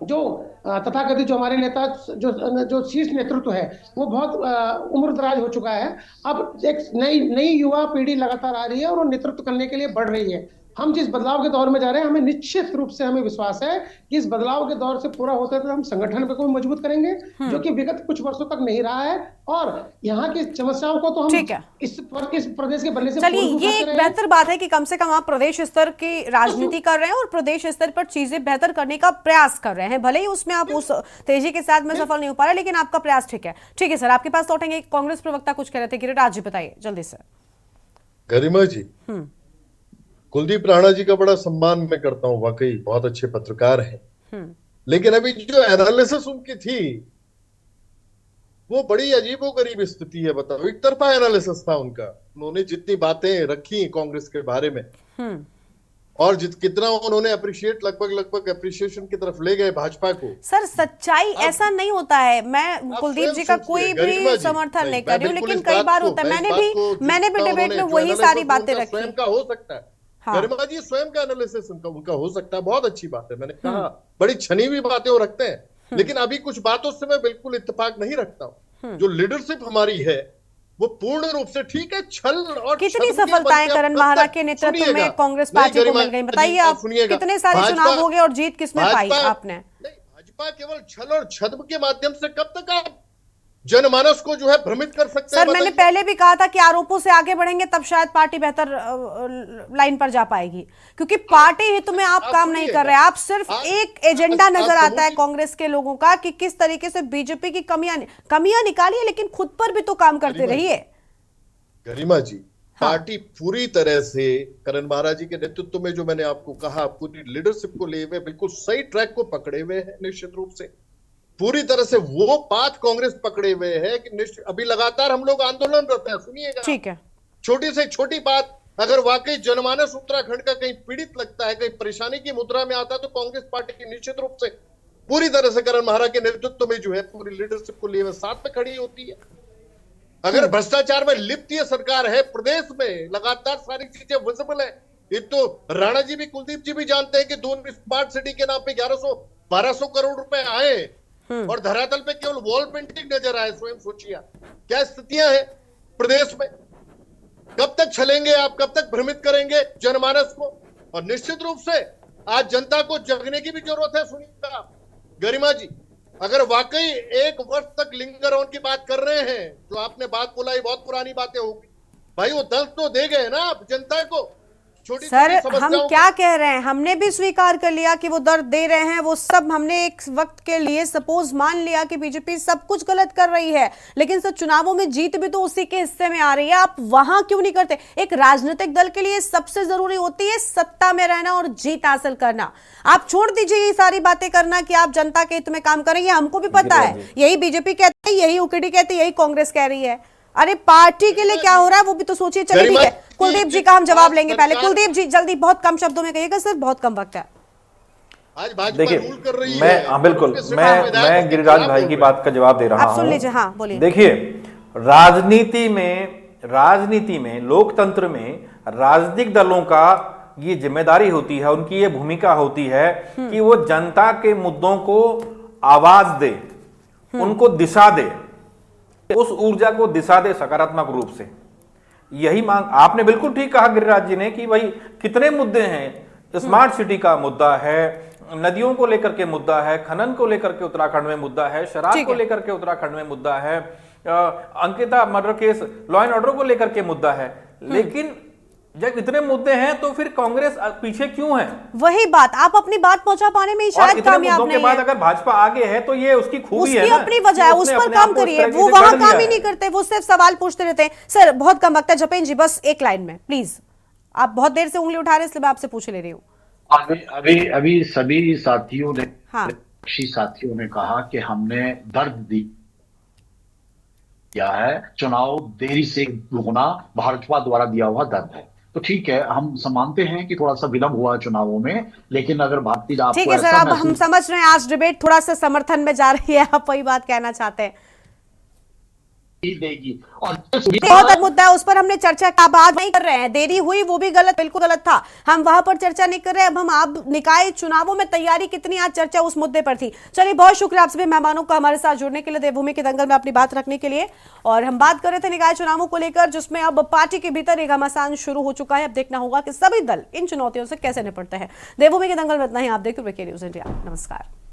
जो तथाकथित जो हमारे नेता जो शीर्ष नेतृत्व है वो बहुत उम्रदराज हो चुका है। अब एक नई युवा पीढ़ी लगातार आ रही है और वो नेतृत्व करने के लिए बढ़ रही है। हम जिस बदलाव के दौर में जा रहे हैं, हमें निश्चित रूप से हमें विश्वास है कि इस बदलाव के दौर से पूरा होते तो हम संगठन को मजबूत करेंगे, जो कि विगत कुछ वर्षों तक नहीं रहा है, और यहाँ की समस्याओं को तो हम ठीक है। इस प्रदेश के बनने से चलिए, पूर्व ये उठाते एक रहे हैं। बेहतर बात है कि कम से कम आप प्रदेश स्तर की राजनीति कर रहे हैं और प्रदेश स्तर पर चीजें बेहतर करने का प्रयास कर रहे हैं। भले ही उसमें आप उस तेजी के साथ में सफल नहीं हो पा रहे, लेकिन आपका प्रयास ठीक है। ठीक है सर, आपके पास लौटेंगे। कांग्रेस प्रवक्ता कुछ कह रहे थे, गिरिराज जी बताइए जल्दी से। गरिमा जी, कुलदीप राणा जी का बड़ा सम्मान मैं करता हूँ, वाकई बहुत अच्छे पत्रकार हैं। लेकिन अभी जो एनालिसिस उनकी थी वो बड़ी अजीबोगरीब स्थिति है। बताओ, एक तरफा एनालिसिस था उनका। उन्होंने जितनी बातें रखी कांग्रेस के बारे में और कितना उन्होंने लगभग अप्रिशिएशन की तरफ ले गए भाजपा को। सर, सच्चाई ऐसा नहीं होता है। मैं कुलदीप जी का कोई भी समर्थन नहीं कर रही हूँ, लेकिन कई बार होता है। मैंने भी डिबेट में वही सारी बातें रखी। स्वयं का हो सकता है, गरिमा जी, स्वयं का एनालिसिस उनका हो सकता है, बहुत अच्छी बात है। मैंने कहा बड़ी छनी हुई बातें वो रखते हैं, लेकिन अभी कुछ बातों से मैं बिल्कुल इत्तेफाक नहीं रखता हूँ। जो लीडरशिप हमारी है वो पूर्ण रूप से ठीक है। छल और कितनी सफलताएं करण महारा के नेतृत्व में कांग्रेस पार्टी को मिल गई? बताइए आप, कितने सारे चुनाव हो गए और जीत किसमें पाई आपने? भाजपा केवल छल और छद्म के माध्यम से कब तक आप जनमानस को जो है भ्रमित कर सकते हैं? सर, मैंने पहले भी कहा था कि आरोपों से आगे बढ़ेंगे तब शायद पार्टी बेहतर लाइन पर जा पाएगी, क्योंकि पार्टी हित में आप काम नहीं कर रहे। आप सिर्फ एक एजेंडा नजर आता है कांग्रेस के लोगों का कि किस तरीके से बीजेपी की कमियां निकालिए, लेकिन खुद पर भी तो काम करते रहिए। गरिमा जी, पार्टी पूरी तरह से करण महाराज जी के नेतृत्व में, जो मैंने आपको कहा, पूरी लीडरशिप को लिए हुए बिल्कुल सही ट्रैक को पकड़े हुए हैं। निश्चित रूप से पूरी तरह से वो पाथ कांग्रेस पकड़े हुए है कि अभी लगातार हम लोग आंदोलनरत हैं। सुनिएगा, ठीक है, छोटी से छोटी बात अगर वाकई जनमानस उत्तराखंड का कहीं पीड़ित लगता है, कहीं परेशानी की मुद्रा में आता है, तो कांग्रेस पार्टी की निश्चित रूप से पूरी तरह से करण महाराज के नेतृत्व में जो है पूरी लीडरशिप को लिए हुए साथ में खड़ी होती है। अगर भ्रष्टाचार में लिप्त ये सरकार है प्रदेश में, लगातार सारी चीजें विजिबल है। ये तो राणा जी भी, कुलदीप जी भी जानते हैं कि दून स्मार्ट सिटी के नाम पे 1100-1200 करोड़ रुपए आए और धरातल पे केवल वॉल पेंटिंग नजर आए। स्वयं सोचिए क्या स्थितियां हैं प्रदेश में। कब तक छलेंगे आप, कब तक भ्रमित करेंगे जनमानस को? और निश्चित रूप से आज जनता को जगने की भी जरूरत है। सुनिएगा गरिमा जी, अगर वाकई 1 वर्ष तक लिंगर ऑन की बात कर रहे हैं, जो आपने बात बोला, ये बहुत पुरानी बातें होगी भाई, वो दर्द तो दे गए ना आप जनता को। सर, हम क्या कह रहे हैं, हमने भी स्वीकार कर लिया कि वो दर्द दे रहे हैं। वो सब हमने एक वक्त के लिए सपोज मान लिया कि बीजेपी सब कुछ गलत कर रही है, लेकिन सर चुनावों में जीत भी तो उसी के हिस्से में आ रही है। आप वहां क्यों नहीं करते? एक राजनीतिक दल के लिए सबसे जरूरी होती है सत्ता में रहना और जीत हासिल करना। आप छोड़ दीजिए ये सारी बातें करना कि आप जनता के हित में काम करेंगे। हमको भी पता है, यही बीजेपी कहती है, यही उकड़ी कहती है, यही कांग्रेस कह रही है। अरे पार्टी के लिए क्या हो रहा है वो भी तो सोचिए। चलिए ठीक है, कुलदीप जी का हम जवाब लेंगे। पहले कुलदीप जी जल्दी, बहुत कम शब्दों में कहिएगा सर, बहुत कम वक्त है। आज भाजपा रूल कर रही है। बिल्कुल, मैं गिरिराज भाई की बात का जवाब दे रहा हूं। आप सुन लीजिए, हाँ बोलिए। देखिए, राजनीति में लोकतंत्र में राजनीतिक दलों का ये जिम्मेदारी होती है, उनकी ये भूमिका होती है कि वो जनता के मुद्दों को आवाज दे, उनको दिशा दे, उस ऊर्जा को दिशा दे सकारात्मक रूप से। यही मांग आपने बिल्कुल ठीक कहा गिरिराज जी ने कि भाई कितने मुद्दे हैं। स्मार्ट सिटी का मुद्दा है, नदियों को लेकर के मुद्दा है, खनन को लेकर के उत्तराखंड में मुद्दा है, शराब को लेकर के उत्तराखंड में मुद्दा है, Ankita murder case, law and order को लेकर के मुद्दा है। लेकिन जब इतने मुद्दे हैं तो फिर कांग्रेस पीछे क्यों है? वही बात, आप अपनी बात पहुंचा पाने में शायद कामयाब नहीं है। के बाद अगर भाजपा आगे है तो ये उसकी खूबी है ना, अपनी वजह है, उस पर काम करिए। वो वहां काम ही नहीं करते, वो सिर्फ सवाल पूछते रहते हैं। सर बहुत कम वक्त है, जपेन जी बस एक लाइन में प्लीज। आप बहुत देर से उंगली उठा रहे हैं, इसलिए मैं आपसे पूछ ले रही हूँ। अभी सभी साथियों ने, साथियों ने कहा कि हमने दर्द दिया है, चुनाव देरी से होना भाजपा द्वारा दिया हुआ दर्द है। तो ठीक है, हम मानते हैं कि थोड़ा सा विलंब हुआ चुनावों में, लेकिन अगर भारतीय जनता ठीक है सर, अब हम समझ रहे हैं आज डिबेट थोड़ा सा समर्थन में जा रही है, आप वही बात कहना चाहते हैं। देगी। और बहुत मुद्दा है, उस पर हमने चर्चा का बात नहीं कर रहे हैं। देरी हुई वो भी गलत, बिल्कुल गलत था, हम वहां पर चर्चा नहीं कर रहे। अब हम आप निकाय चुनावों में तैयारी कितनी, आज चर्चा उस मुद्दे पर थी। चलिए, बहुत शुक्रिया आप सभी मेहमानों का हमारे साथ जुड़ने के लिए, देवभूमि के दंगल में अपनी बात रखने के लिए। और हम बात कर रहे थे निकाय चुनावों को लेकर, जिसमें अब पार्टी के भीतर एक घमासान शुरू हो चुका है। अब देखना होगा कि सभी दल इन चुनौतियों से कैसे निपटते हैं। देवभूमि के दंगल में इतना ही। आप देखते रहिए के न्यूज़ इंडिया। नमस्कार।